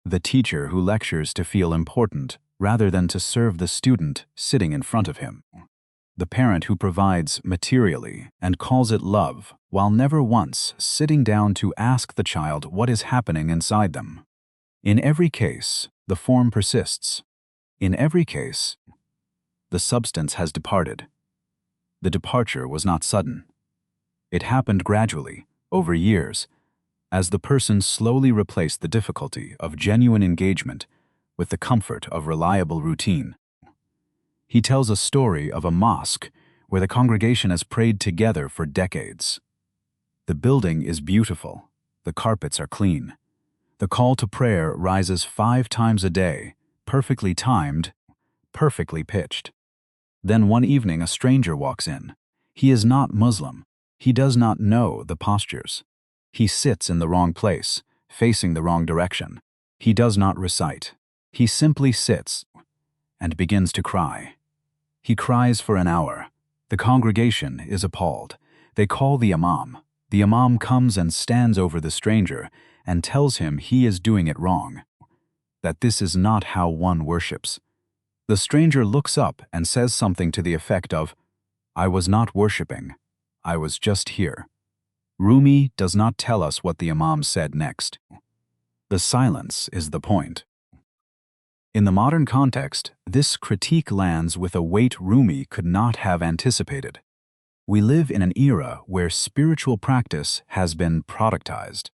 The teacher who lectures to feel important rather than to serve the student sitting in front of him. The parent who provides materially and calls it love while never once sitting down to ask the child what is happening inside them. In every case, the form persists. In every case, the substance has departed. The departure was not sudden. It happened gradually, over years, as the person slowly replaced the difficulty of genuine engagement with the comfort of reliable routine. He tells a story of a mosque where the congregation has prayed together for decades. The building is beautiful. The carpets are clean. The call to prayer rises 5 times a day, perfectly timed, perfectly pitched. Then one evening a stranger walks in. He is not Muslim. He does not know the postures. He sits in the wrong place, facing the wrong direction. He does not recite. He simply sits and begins to cry. He cries for an hour. The congregation is appalled. They call the imam. The imam comes and stands over the stranger and tells him he is doing it wrong, that this is not how one worships. The stranger looks up and says something to the effect of, "I was not worshipping. I was just here." Rumi does not tell us what the imam said next. The silence is the point. In the modern context, this critique lands with a weight Rumi could not have anticipated. We live in an era where spiritual practice has been productized.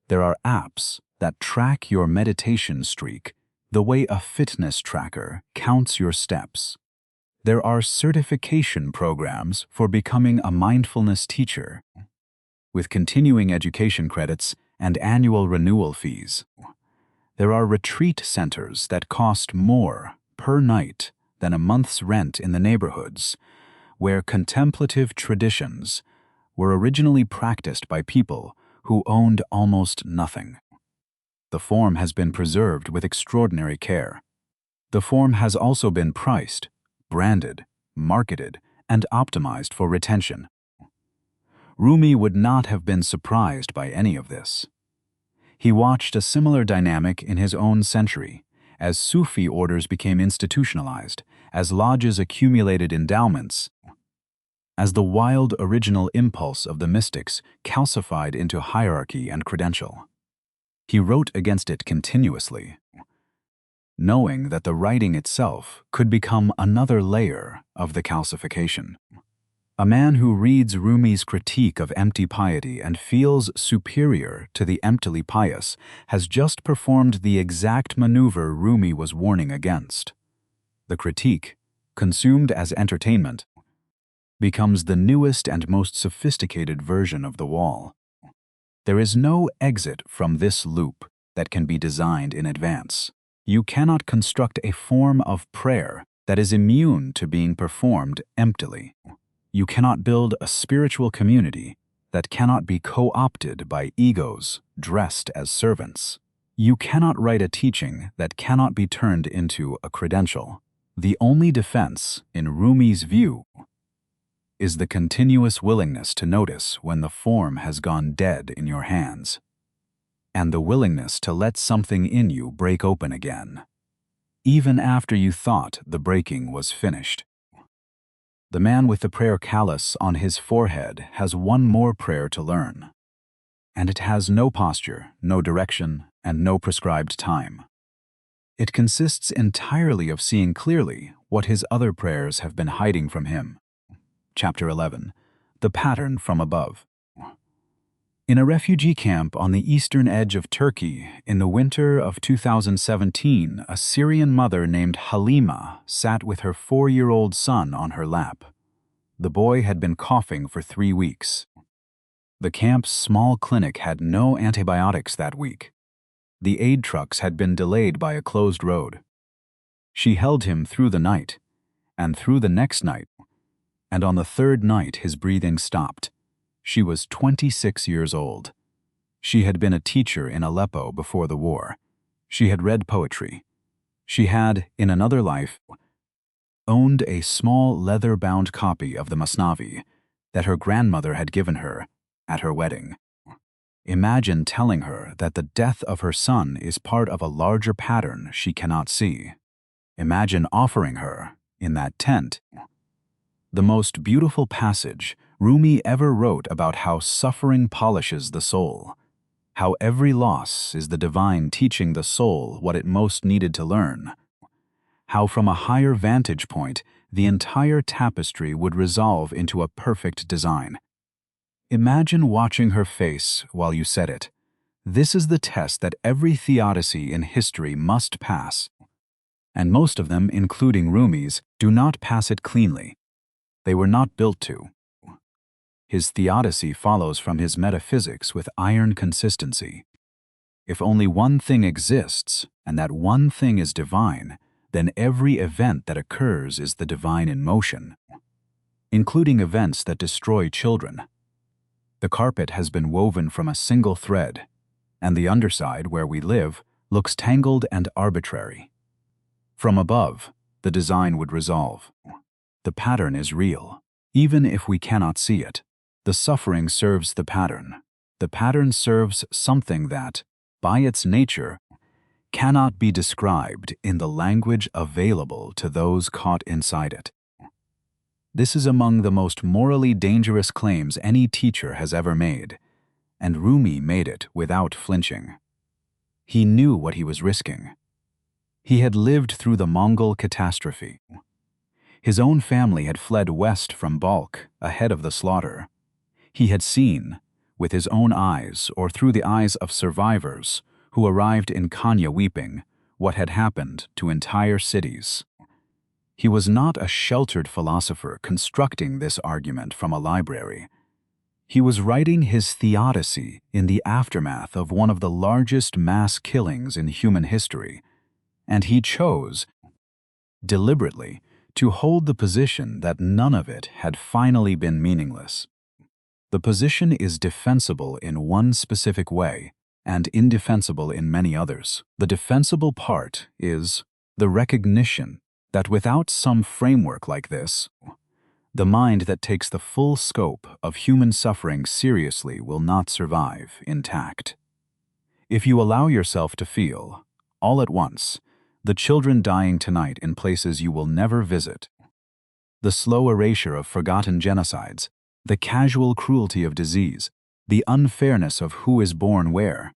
There are apps that track your meditation streak the way a fitness tracker counts your steps. There are certification programs for becoming a mindfulness teacher, with continuing education credits and annual renewal fees. There are retreat centers that cost more per night than a month's rent in the neighborhoods, where contemplative traditions were originally practiced by people who owned almost nothing. The form has been preserved with extraordinary care. The form has also been priced, branded, marketed, and optimized for retention. Rumi would not have been surprised by any of this. He watched a similar dynamic in his own century, as Sufi orders became institutionalized, as lodges accumulated endowments, as the wild original impulse of the mystics calcified into hierarchy and credential. He wrote against it continuously, knowing that the writing itself could become another layer of the calcification. A man who reads Rumi's critique of empty piety and feels superior to the emptily pious has just performed the exact maneuver Rumi was warning against. The critique, consumed as entertainment, becomes the newest and most sophisticated version of the wall. There is no exit from this loop that can be designed in advance. You cannot construct a form of prayer that is immune to being performed emptily. You cannot build a spiritual community that cannot be co-opted by egos dressed as servants. You cannot write a teaching that cannot be turned into a credential. The only defense, in Rumi's view, is the continuous willingness to notice when the form has gone dead in your hands, and the willingness to let something in you break open again, even after you thought the breaking was finished. The man with the prayer callus on his forehead has one more prayer to learn, and it has no posture, no direction, and no prescribed time. It consists entirely of seeing clearly what his other prayers have been hiding from him. Chapter 11. The Pattern from Above. In a refugee camp on the eastern edge of Turkey, in the winter of 2017, a Syrian mother named Halima sat with her 4-year-old son on her lap. The boy had been coughing for 3 weeks. The camp's small clinic had no antibiotics that week. The aid trucks had been delayed by a closed road. She held him through the night, and through the next night, and on the third night his breathing stopped. She was 26 years old. She had been a teacher in Aleppo before the war. She had read poetry. She had, in another life, owned a small leather-bound copy of the Masnavi that her grandmother had given her at her wedding. Imagine telling her that the death of her son is part of a larger pattern she cannot see. Imagine offering her, in that tent, the most beautiful passage Rumi ever wrote about how suffering polishes the soul, how every loss is the divine teaching the soul what it most needed to learn, how from a higher vantage point the entire tapestry would resolve into a perfect design. Imagine watching her face while you said it. This is the test that every theodicy in history must pass, and most of them, including Rumi's, do not pass it cleanly. They were not built to. His theodicy follows from his metaphysics with iron consistency. If only one thing exists, and that one thing is divine, then every event that occurs is the divine in motion, including events that destroy children. The carpet has been woven from a single thread, and the underside, where we live, looks tangled and arbitrary. From above, the design would resolve. The pattern is real, even if we cannot see it. The suffering serves the pattern. The pattern serves something that, by its nature, cannot be described in the language available to those caught inside it. This is among the most morally dangerous claims any teacher has ever made, and Rumi made it without flinching. He knew what he was risking. He had lived through the Mongol catastrophe. His own family had fled west from Balkh ahead of the slaughter. He had seen, with his own eyes or through the eyes of survivors who arrived in Kanya weeping, what had happened to entire cities. He was not a sheltered philosopher constructing this argument from a library. He was writing his theodicy in the aftermath of one of the largest mass killings in human history, and he chose, deliberately, to hold the position that none of it had finally been meaningless. The position is defensible in one specific way and indefensible in many others. The defensible part is the recognition that without some framework like this, the mind that takes the full scope of human suffering seriously will not survive intact. If you allow yourself to feel, all at once, the children dying tonight in places you will never visit, the slow erasure of forgotten genocides, the casual cruelty of disease, the unfairness of who is born where,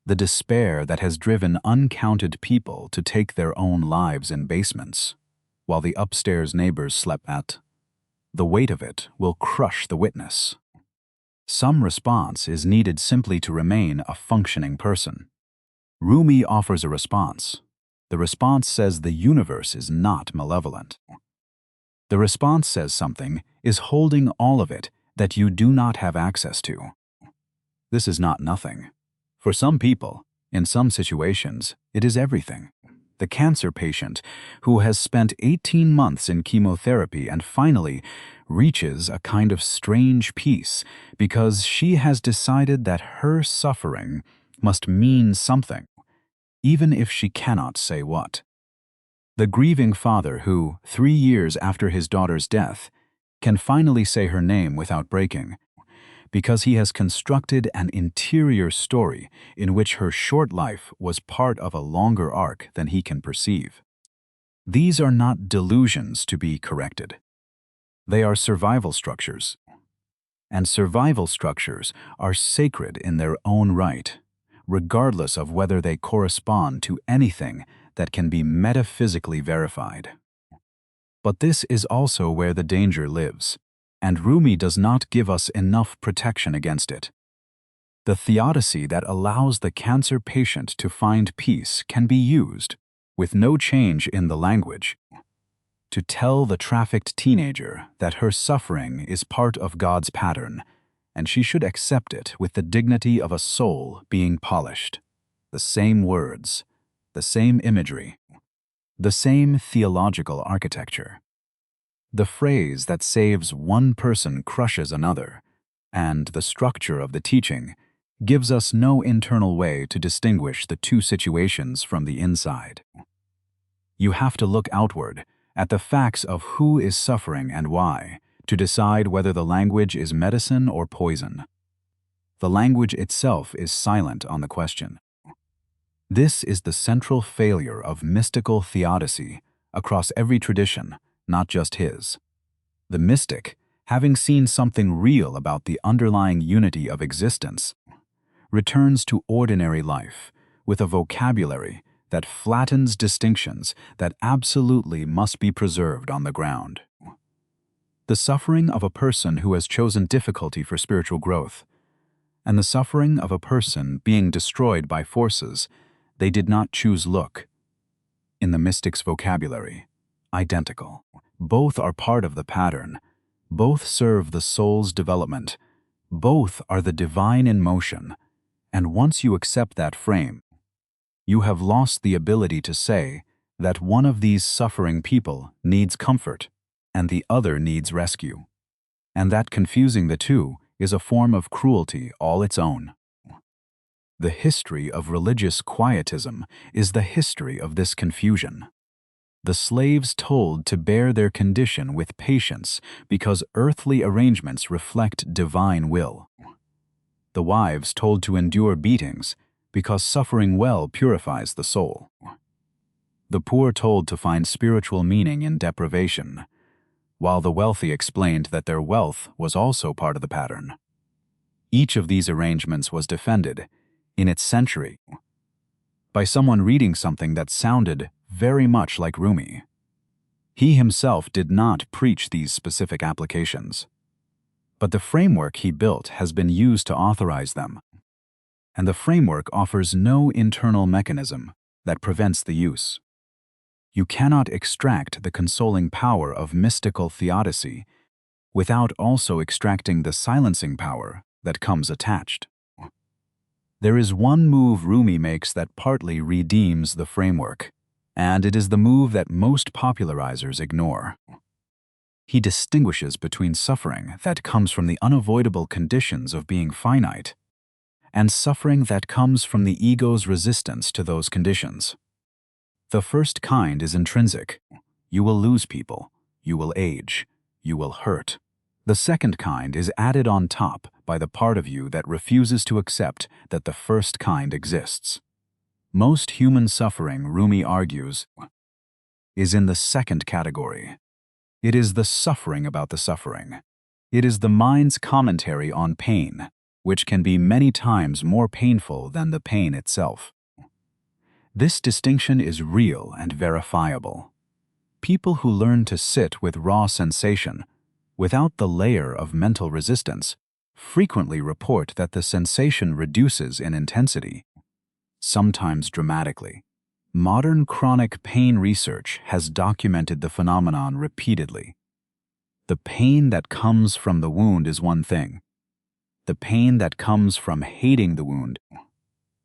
the despair that has driven uncounted people to take their own lives in basements, while the upstairs neighbors slept at, the weight of it will crush the witness. Some response is needed simply to remain a functioning person. Rumi offers a response. The response says the universe is not malevolent. The response says something is holding all of it that you do not have access to. This is not nothing. For some people, in some situations, it is everything. The cancer patient who has spent 18 months in chemotherapy and finally reaches a kind of strange peace because she has decided that her suffering must mean something, even if she cannot say what. The grieving father who, 3 years after his daughter's death, can finally say her name without breaking, because he has constructed an interior story in which her short life was part of a longer arc than he can perceive. These are not delusions to be corrected. They are survival structures. And survival structures are sacred in their own right, regardless of whether they correspond to anything that can be metaphysically verified. But this is also where the danger lives, and Rumi does not give us enough protection against it. The theodicy that allows the cancer patient to find peace can be used, with no change in the language, to tell the trafficked teenager that her suffering is part of God's pattern, and she should accept it with the dignity of a soul being polished. The same words, the same imagery, the same theological architecture. The phrase that saves one person crushes another, and the structure of the teaching gives us no internal way to distinguish the two situations from the inside. You have to look outward at the facts of who is suffering and why to decide whether the language is medicine or poison. The language itself is silent on the question. This is the central failure of mystical theodicy across every tradition, not just his. The mystic, having seen something real about the underlying unity of existence, returns to ordinary life with a vocabulary that flattens distinctions that absolutely must be preserved on the ground. The suffering of a person who has chosen difficulty for spiritual growth, and the suffering of a person being destroyed by forces they did not choose look, in the mystic's vocabulary, identical. Both are part of the pattern. Both serve the soul's development. Both are the divine in motion. And once you accept that frame, you have lost the ability to say that one of these suffering people needs comfort and the other needs rescue, and that confusing the two is a form of cruelty all its own. The history of religious quietism is the history of this confusion. The slaves told to bear their condition with patience because earthly arrangements reflect divine will. The wives told to endure beatings because suffering well purifies the soul. The poor told to find spiritual meaning in deprivation, while the wealthy explained that their wealth was also part of the pattern. Each of these arrangements was defended, in its century, by someone reading something that sounded very much like Rumi. He himself did not preach these specific applications, but the framework he built has been used to authorize them, and the framework offers no internal mechanism that prevents the use. You cannot extract the consoling power of mystical theodicy without also extracting the silencing power that comes attached. There is one move Rumi makes that partly redeems the framework, and it is the move that most popularizers ignore. He distinguishes between suffering that comes from the unavoidable conditions of being finite and suffering that comes from the ego's resistance to those conditions. The first kind is intrinsic. You will lose people, you will age, you will hurt. The second kind is added on top by the part of you that refuses to accept that the first kind exists. Most human suffering, Rumi argues, is in the second category. It is the suffering about the suffering. It is the mind's commentary on pain, which can be many times more painful than the pain itself. This distinction is real and verifiable. People who learn to sit with raw sensation, without the layer of mental resistance, frequently report that the sensation reduces in intensity, sometimes dramatically. Modern chronic pain research has documented the phenomenon repeatedly. The pain that comes from the wound is one thing. The pain that comes from hating the wound,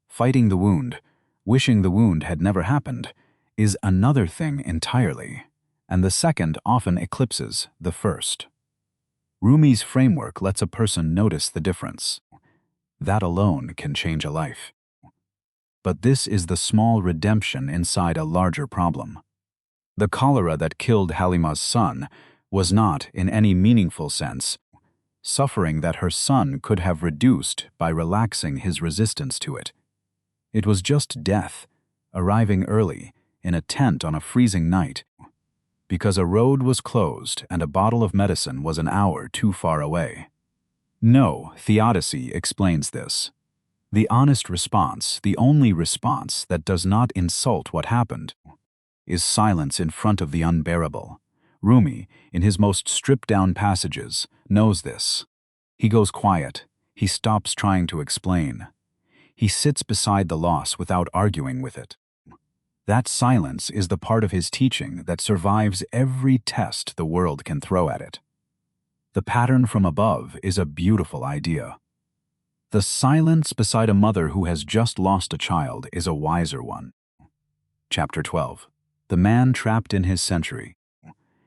fighting the wound, wishing the wound had never happened, is another thing entirely, and the second often eclipses the first. Rumi's framework lets a person notice the difference. That alone can change a life. But this is the small redemption inside a larger problem. The cholera that killed Halima's son was not, in any meaningful sense, suffering that her son could have reduced by relaxing his resistance to it. It was just death, arriving early, in a tent on a freezing night, because a road was closed and a bottle of medicine was an hour too far away. No, theodicy explains this. The honest response, the only response that does not insult what happened, is silence in front of the unbearable. Rumi, in his most stripped-down passages, knows this. He goes quiet. He stops trying to explain. He sits beside the loss without arguing with it. That silence is the part of his teaching that survives every test the world can throw at it. The pattern from above is a beautiful idea. The silence beside a mother who has just lost a child is a wiser one. Chapter 12. The man trapped in his century.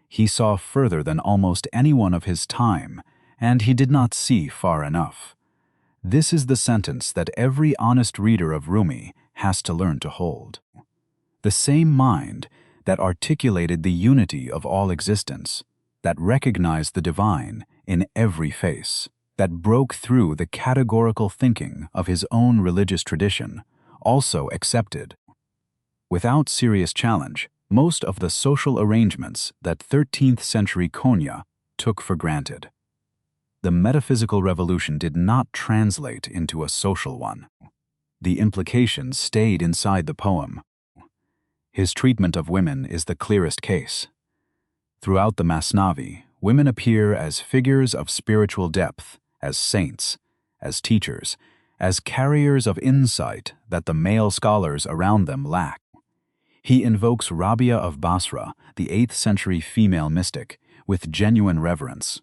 He saw further than almost anyone of his time, and he did not see far enough. This is the sentence that every honest reader of Rumi has to learn to hold. The same mind that articulated the unity of all existence, that recognized the divine in every face, that broke through the categorical thinking of his own religious tradition, also accepted, without serious challenge, most of the social arrangements that 13th century Konya took for granted. The metaphysical revolution did not translate into a social one. The implications stayed inside the poem. His treatment of women is the clearest case. Throughout the Masnavi, women appear as figures of spiritual depth, as saints, as teachers, as carriers of insight that the male scholars around them lack. He invokes Rabia of Basra, the 8th century female mystic, with genuine reverence.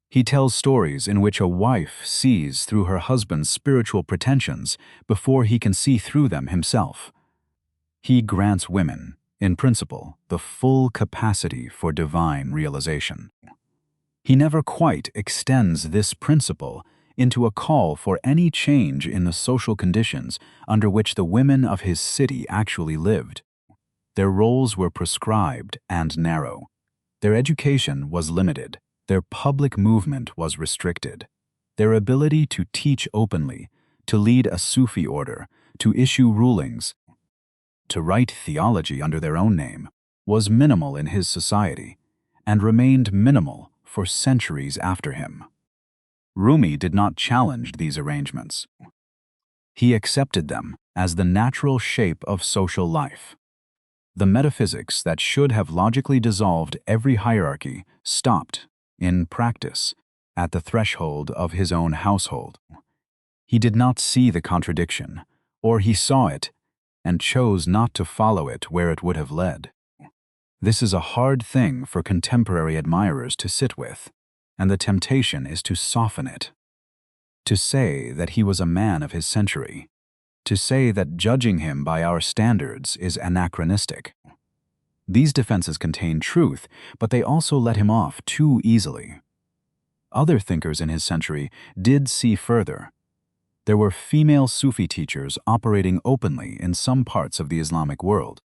He tells stories in which a wife sees through her husband's spiritual pretensions before he can see through them himself. He grants women, in principle, the full capacity for divine realization. He never quite extends this principle into a call for any change in the social conditions under which the women of his city actually lived. Their roles were prescribed and narrow. Their education was limited. Their public movement was restricted. Their ability to teach openly, to lead a Sufi order, to issue rulings, to write theology under their own name, was minimal in his society, and remained minimal for centuries after him. Rumi did not challenge these arrangements. He accepted them as the natural shape of social life. The metaphysics that should have logically dissolved every hierarchy stopped, in practice, at the threshold of his own household. He did not see the contradiction, or he saw it and chose not to follow it where it would have led. This is a hard thing for contemporary admirers to sit with, and the temptation is to soften it. To say that he was a man of his century, to say that judging him by our standards is anachronistic. These defenses contain truth, but they also let him off too easily. Other thinkers in his century did see further. There were female Sufi teachers operating openly in some parts of the Islamic world.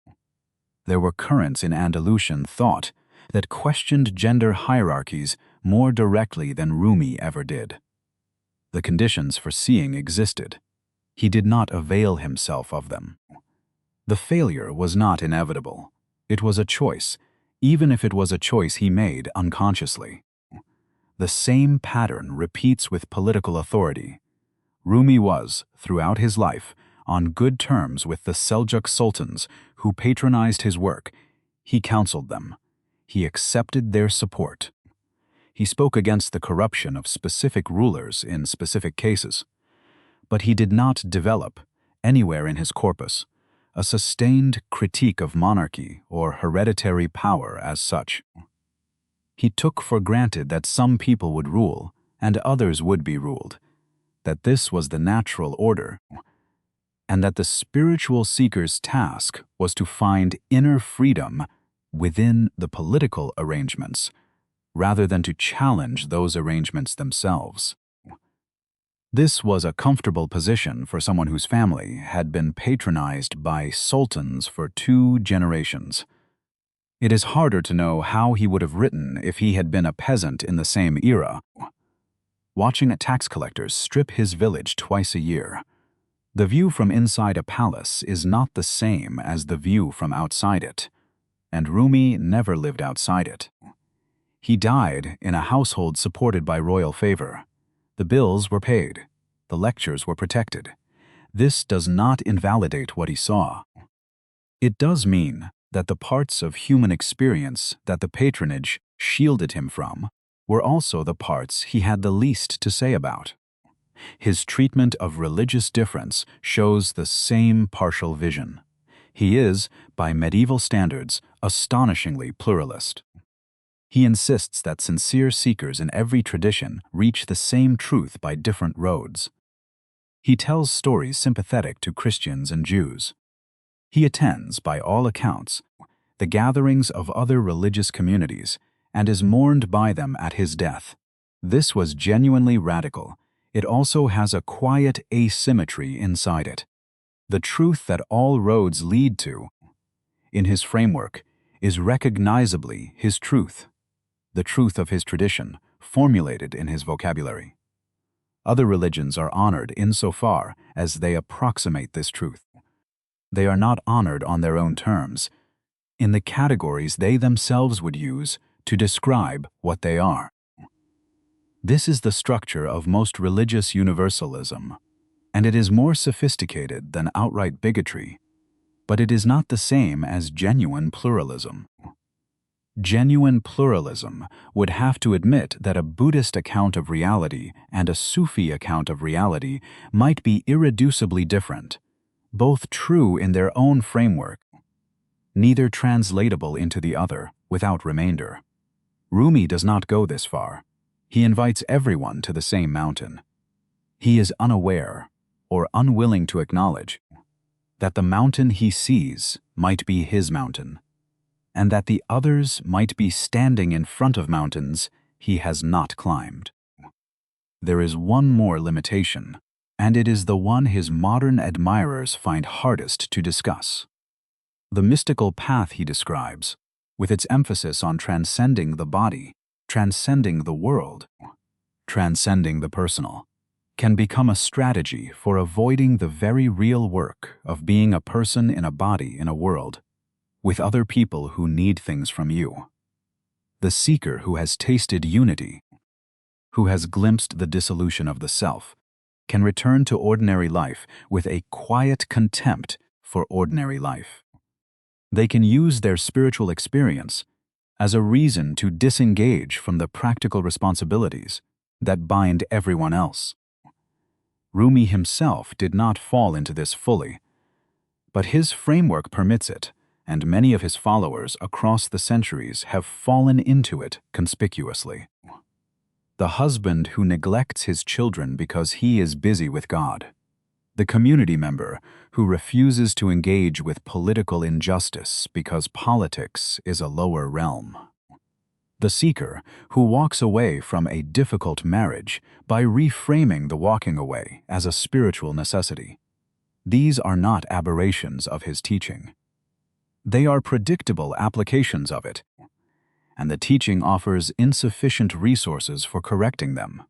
There were currents in Andalusian thought that questioned gender hierarchies more directly than Rumi ever did. The conditions for seeing existed. He did not avail himself of them. The failure was not inevitable. It was a choice, even if it was a choice he made unconsciously. The same pattern repeats with political authority. Rumi was, throughout his life, on good terms with the Seljuk sultans who patronized his work. He counseled them. He accepted their support. He spoke against the corruption of specific rulers in specific cases. But he did not develop, anywhere in his corpus, a sustained critique of monarchy or hereditary power as such. He took for granted that some people would rule and others would be ruled, that this was the natural order, and that the spiritual seeker's task was to find inner freedom within the political arrangements, rather than to challenge those arrangements themselves. This was a comfortable position for someone whose family had been patronized by sultans for 2 generations. It is harder to know how he would have written if he had been a peasant in the same era, watching tax collectors strip his village twice a year. The view from inside a palace is not the same as the view from outside it, and Rumi never lived outside it. He died in a household supported by royal favor. The bills were paid. The lectures were protected. This does not invalidate what he saw. It does mean that the parts of human experience that the patronage shielded him from were also the parts he had the least to say about. His treatment of religious difference shows the same partial vision. He is, by medieval standards, astonishingly pluralist. He insists that sincere seekers in every tradition reach the same truth by different roads. He tells stories sympathetic to Christians and Jews. He attends, by all accounts, the gatherings of other religious communities and is mourned by them at his death. This was genuinely radical. It also has a quiet asymmetry inside it. The truth that all roads lead to, in his framework, is recognizably his truth, the truth of his tradition, formulated in his vocabulary. Other religions are honored insofar as they approximate this truth. They are not honored on their own terms, in the categories they themselves would use to describe what they are. This is the structure of most religious universalism, and it is more sophisticated than outright bigotry, but it is not the same as genuine pluralism. Genuine pluralism would have to admit that a Buddhist account of reality and a Sufi account of reality might be irreducibly different, both true in their own framework, neither translatable into the other without remainder. Rumi does not go this far. He invites everyone to the same mountain. He is unaware, or unwilling to acknowledge, that the mountain he sees might be his mountain, and that the others might be standing in front of mountains he has not climbed. There is one more limitation, and it is the one his modern admirers find hardest to discuss. The mystical path he describes, with its emphasis on transcending the body, transcending the world, transcending the personal, can become a strategy for avoiding the very real work of being a person in a body in a world, with other people who need things from you. The seeker who has tasted unity, who has glimpsed the dissolution of the self, can return to ordinary life with a quiet contempt for ordinary life. They can use their spiritual experience as a reason to disengage from the practical responsibilities that bind everyone else. Rumi himself did not fall into this fully, but his framework permits it, and many of his followers across the centuries have fallen into it conspicuously. The husband who neglects his children because he is busy with God. The community member who refuses to engage with political injustice because politics is a lower realm. The seeker who walks away from a difficult marriage by reframing the walking away as a spiritual necessity. These are not aberrations of his teaching. They are predictable applications of it, and the teaching offers insufficient resources for correcting them.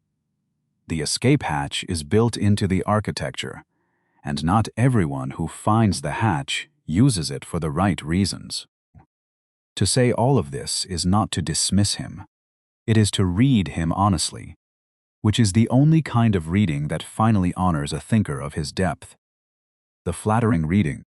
The escape hatch is built into the architecture, and not everyone who finds the hatch uses it for the right reasons. To say all of this is not to dismiss him. It is to read him honestly, which is the only kind of reading that finally honors a thinker of his depth. The flattering reading.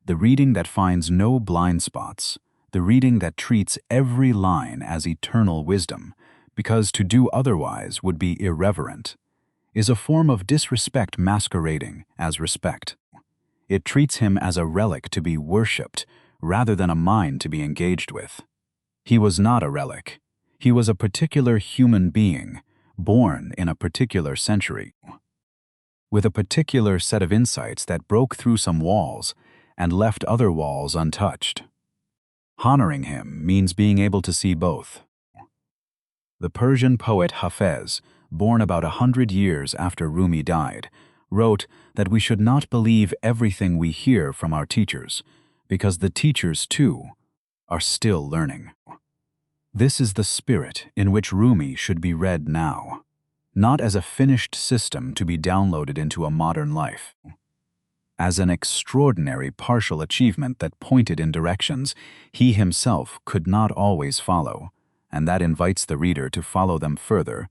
The reading that finds no blind spots. The reading that treats every line as eternal wisdom, because to do otherwise would be irreverent, is a form of disrespect masquerading as respect. It treats him as a relic to be worshipped, rather than a mind to be engaged with. He was not a relic. He was a particular human being, born in a particular century, with a particular set of insights that broke through some walls and left other walls untouched. Honoring him means being able to see both. The Persian poet Hafez, born about 100 years after Rumi died, wrote that we should not believe everything we hear from our teachers, because the teachers, too, are still learning. This is the spirit in which Rumi should be read now, not as a finished system to be downloaded into a modern life, as an extraordinary partial achievement that pointed in directions he himself could not always follow, and that invites the reader to follow them further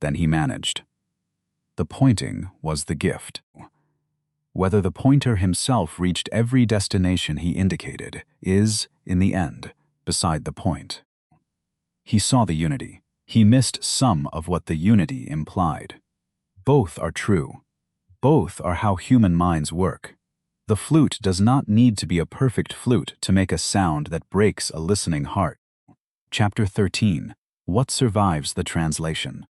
than he managed. The pointing was the gift. Whether the pointer himself reached every destination he indicated is, in the end, beside the point. He saw the unity. He missed some of what the unity implied. Both are true. Both are how human minds work. The flute does not need to be a perfect flute to make a sound that breaks a listening heart. Chapter 13. What survives the translation?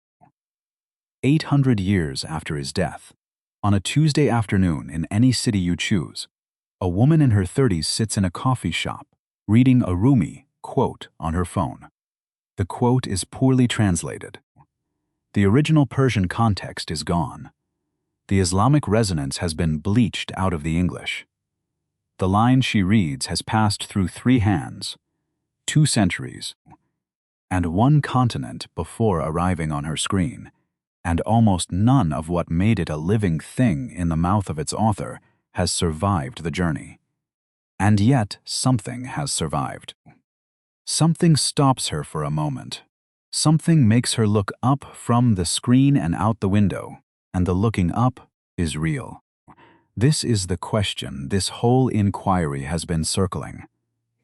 800 years after his death, on a Tuesday afternoon in any city you choose, a woman in her 30s sits in a coffee shop, reading a Rumi quote on her phone. The quote is poorly translated. The original Persian context is gone. The Islamic resonance has been bleached out of the English. The line she reads has passed through 3 hands, 2 centuries, and 1 continent before arriving on her screen, and almost none of what made it a living thing in the mouth of its author has survived the journey. And yet something has survived. Something stops her for a moment. Something makes her look up from the screen and out the window, and the looking up is real. This is the question this whole inquiry has been circling.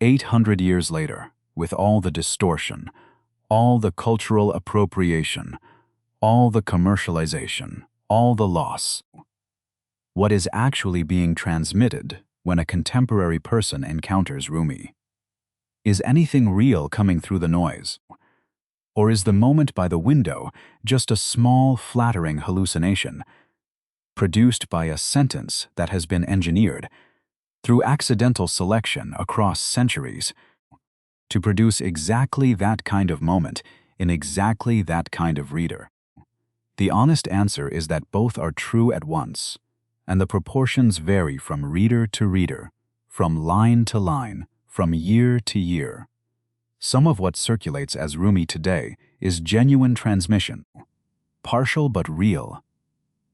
800 years later, with all the distortion, all the cultural appropriation, all the commercialization, all the loss. What is actually being transmitted when a contemporary person encounters Rumi? Is anything real coming through the noise? Or is the moment by the window just a small, flattering hallucination, produced by a sentence that has been engineered, through accidental selection across centuries, to produce exactly that kind of moment in exactly that kind of reader? The honest answer is that both are true at once, and the proportions vary from reader to reader, from line to line, from year to year. Some of what circulates as Rumi today is genuine transmission, partial but real.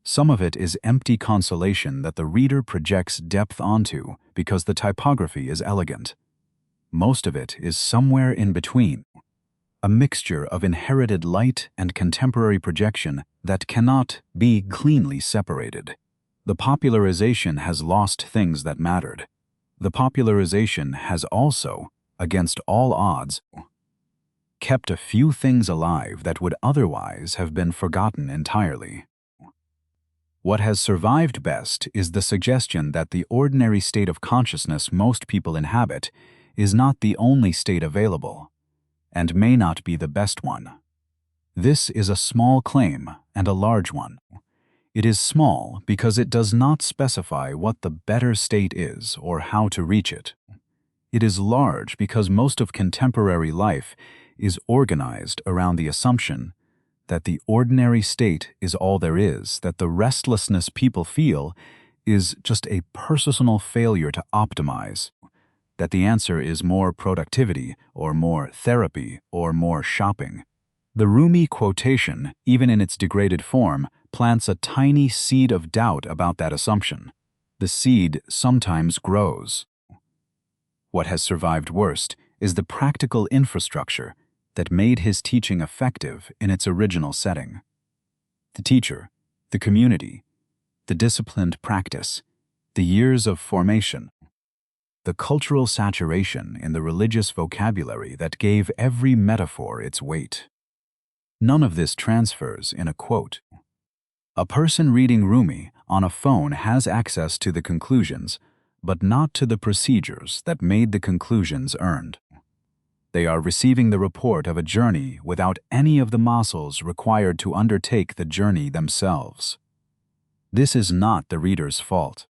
Some of it is empty consolation that the reader projects depth onto because the typography is elegant. Most of it is somewhere in between, a mixture of inherited light and contemporary projection that cannot be cleanly separated. The popularization has lost things that mattered. The popularization has also, against all odds, kept a few things alive that would otherwise have been forgotten entirely. What has survived best is the suggestion that the ordinary state of consciousness most people inhabit is not the only state available, and may not be the best one. This is a small claim and a large one. It is small because it does not specify what the better state is or how to reach it. It is large because most of contemporary life is organized around the assumption that the ordinary state is all there is, that the restlessness people feel is just a personal failure to optimize, that the answer is more productivity or more therapy or more shopping. The Rumi quotation, even in its degraded form, plants a tiny seed of doubt about that assumption. The seed sometimes grows. What has survived worst is the practical infrastructure that made his teaching effective in its original setting. The teacher, the community, the disciplined practice, the years of formation, the cultural saturation in the religious vocabulary that gave every metaphor its weight. None of this transfers in a quote. A person reading Rumi on a phone has access to the conclusions, but not to the procedures that made the conclusions earned. They are receiving the report of a journey without any of the muscles required to undertake the journey themselves. This is not the reader's fault.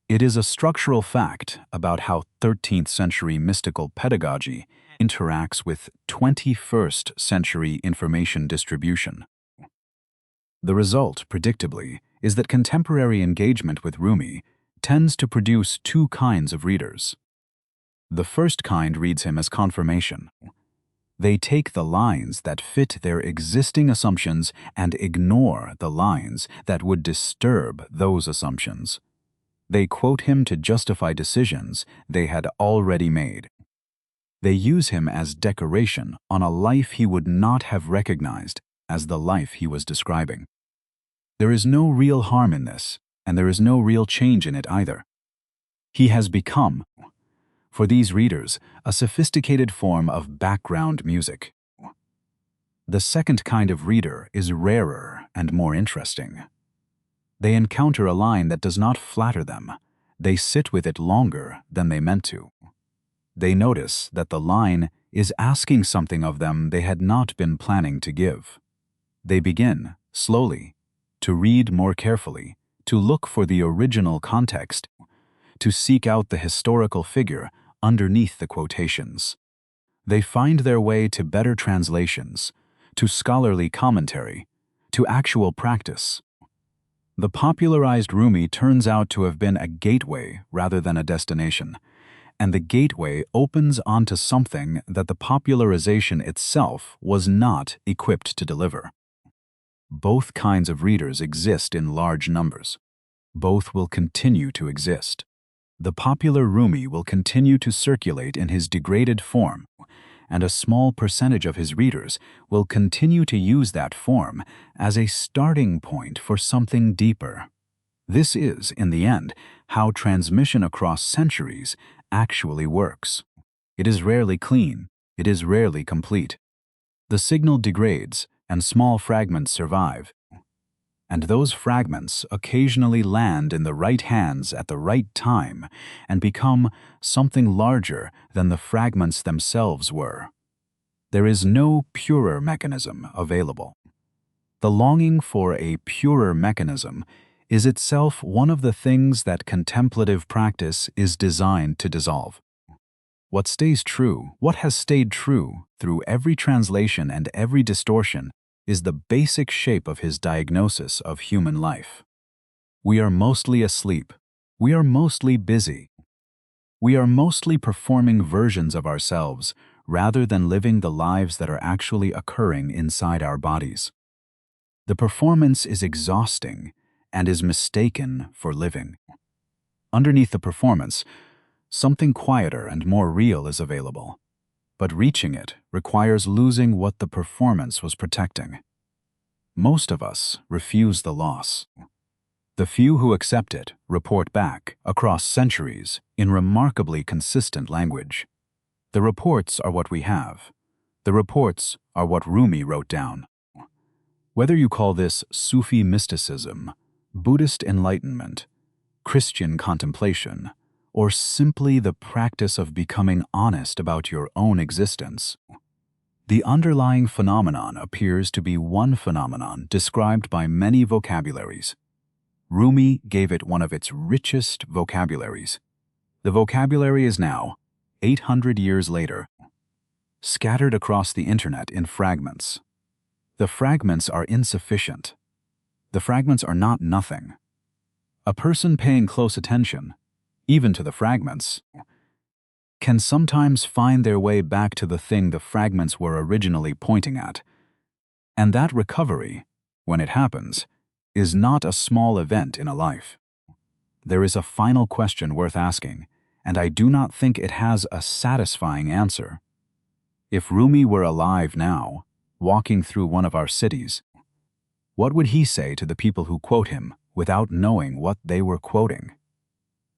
It is a structural fact about how 13th century mystical pedagogy interacts with 21st century information distribution. The result, predictably, is that contemporary engagement with Rumi tends to produce two kinds of readers. The first kind reads him as confirmation. They take the lines that fit their existing assumptions and ignore the lines that would disturb those assumptions. They quote him to justify decisions they had already made. They use him as decoration on a life he would not have recognized as the life he was describing. There is no real harm in this, and there is no real change in it either. He has become, for these readers, a sophisticated form of background music. The second kind of reader is rarer and more interesting. They encounter a line that does not flatter them. They sit with it longer than they meant to. They notice that the line is asking something of them they had not been planning to give. They begin, slowly, to read more carefully, to look for the original context, to seek out the historical figure underneath the quotations. They find their way to better translations, to scholarly commentary, to actual practice. The popularized Rumi turns out to have been a gateway rather than a destination, and the gateway opens onto something that the popularization itself was not equipped to deliver. Both kinds of readers exist in large numbers. Both will continue to exist. The popular Rumi will continue to circulate in his degraded form, and a small percentage of his readers will continue to use that form as a starting point for something deeper. This is, in the end, how transmission across centuries actually works. It is rarely clean, it is rarely complete. The signal degrades, and small fragments survive. And those fragments occasionally land in the right hands at the right time and become something larger than the fragments themselves were. There is no purer mechanism available. The longing for a purer mechanism is itself one of the things that contemplative practice is designed to dissolve. What stays true, what has stayed true through every translation and every distortion, is the basic shape of his diagnosis of human life. We are mostly asleep. We are mostly busy. We are mostly performing versions of ourselves rather than living the lives that are actually occurring inside our bodies. The performance is exhausting and is mistaken for living. Underneath the performance, something quieter and more real is available, but reaching it requires losing what the performance was protecting. most of us refuse the loss. The few who accept it report back across centuries in remarkably consistent language. The reports are what we have. The reports are what Rumi wrote down. Whether you call this Sufi mysticism, Buddhist enlightenment, Christian contemplation, or simply the practice of becoming honest about your own existence, the underlying phenomenon appears to be one phenomenon described by many vocabularies. Rumi gave it one of its richest vocabularies. The vocabulary is now, 800 years later, scattered across the internet in fragments. The fragments are insufficient. The fragments are not nothing. A person paying close attention, even to the fragments, can sometimes find their way back to the thing the fragments were originally pointing at. And that recovery, when it happens, is not a small event in a life. There is a final question worth asking, and I do not think it has a satisfying answer. If Rumi were alive now, walking through one of our cities, what would he say to the people who quote him without knowing what they were quoting?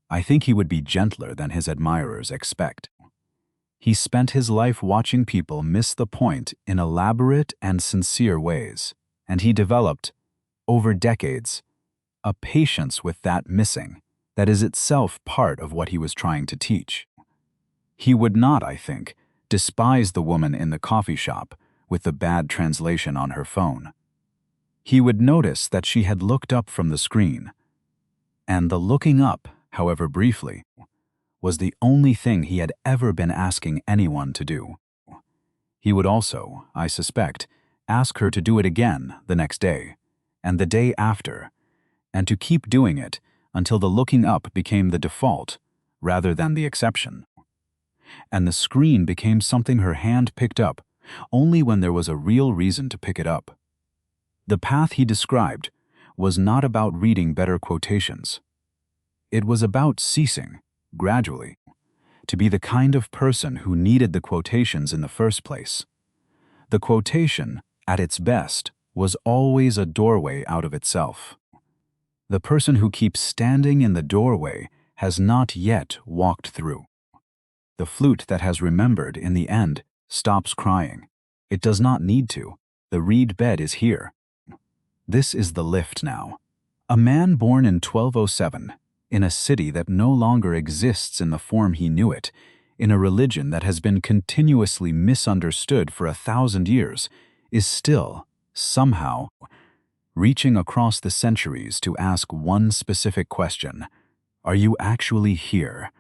I think he would be gentler than his admirers expect. He spent his life watching people miss the point in elaborate and sincere ways, and he developed, over decades, a patience with that missing that is itself part of what he was trying to teach. He would not, I think, despise the woman in the coffee shop with the bad translation on her phone. He would notice that she had looked up from the screen, and the looking up, however briefly, was the only thing he had ever been asking anyone to do. He would also, I suspect, ask her to do it again the next day, and the day after, and to keep doing it until the looking up became the default rather than the exception. And the screen became something her hand picked up only when there was a real reason to pick it up. The path he described was not about reading better quotations. It was about ceasing, gradually, to be the kind of person who needed the quotations in the first place. The quotation, at its best, was always a doorway out of itself. The person who keeps standing in the doorway has not yet walked through. The flute that has remembered in the end stops crying. It does not need to. The reed bed is here. This is the lift now. A man born in 1207, in a city that no longer exists in the form he knew it, in a religion that has been continuously misunderstood for 1,000 years, is still, somehow, reaching across the centuries to ask one specific question: are you actually here?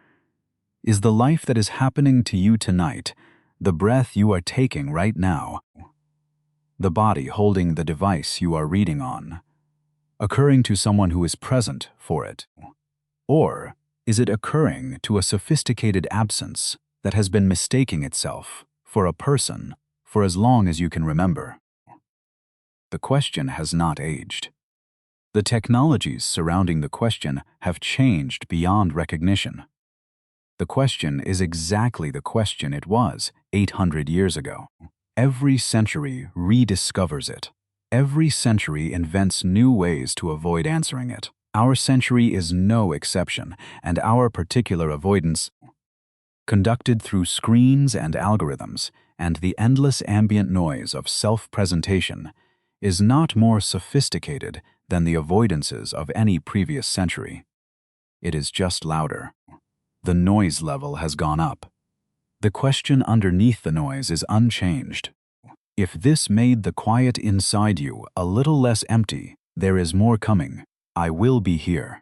Is the life that is happening to you tonight, the breath you are taking right now, the body holding the device you are reading on, occurring to someone who is present for it? Or is it occurring to a sophisticated absence that has been mistaking itself for a person for as long as you can remember? The question has not aged. The technologies surrounding the question have changed beyond recognition. The question is exactly the question it was 800 years ago. Every century rediscovers it. Every century invents new ways to avoid answering it. Our century is no exception, and our particular avoidance, conducted through screens and algorithms and the endless ambient noise of self-presentation, is not more sophisticated than the avoidances of any previous century. It is just louder. The noise level has gone up. The question underneath the noise is unchanged. If this made the quiet inside you a little less empty, there is more coming. I will be here.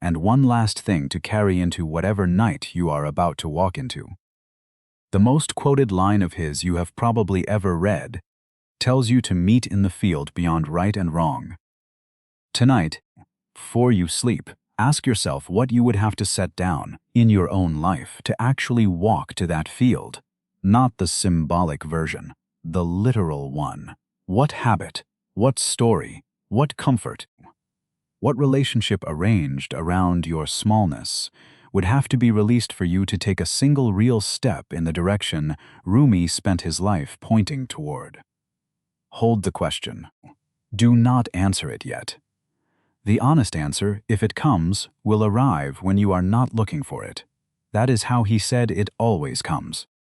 And one last thing to carry into whatever night you are about to walk into. The most quoted line of his you have probably ever read tells you to meet in the field beyond right and wrong. Tonight, before you sleep, ask yourself what you would have to set down in your own life to actually walk to that field, not the symbolic version, the literal one. What habit, what story, what comfort, what relationship arranged around your smallness would have to be released for you to take a single real step in the direction Rumi spent his life pointing toward? Hold the question. Do not answer it yet. The honest answer, if it comes, will arrive when you are not looking for it. That is how he said it always comes.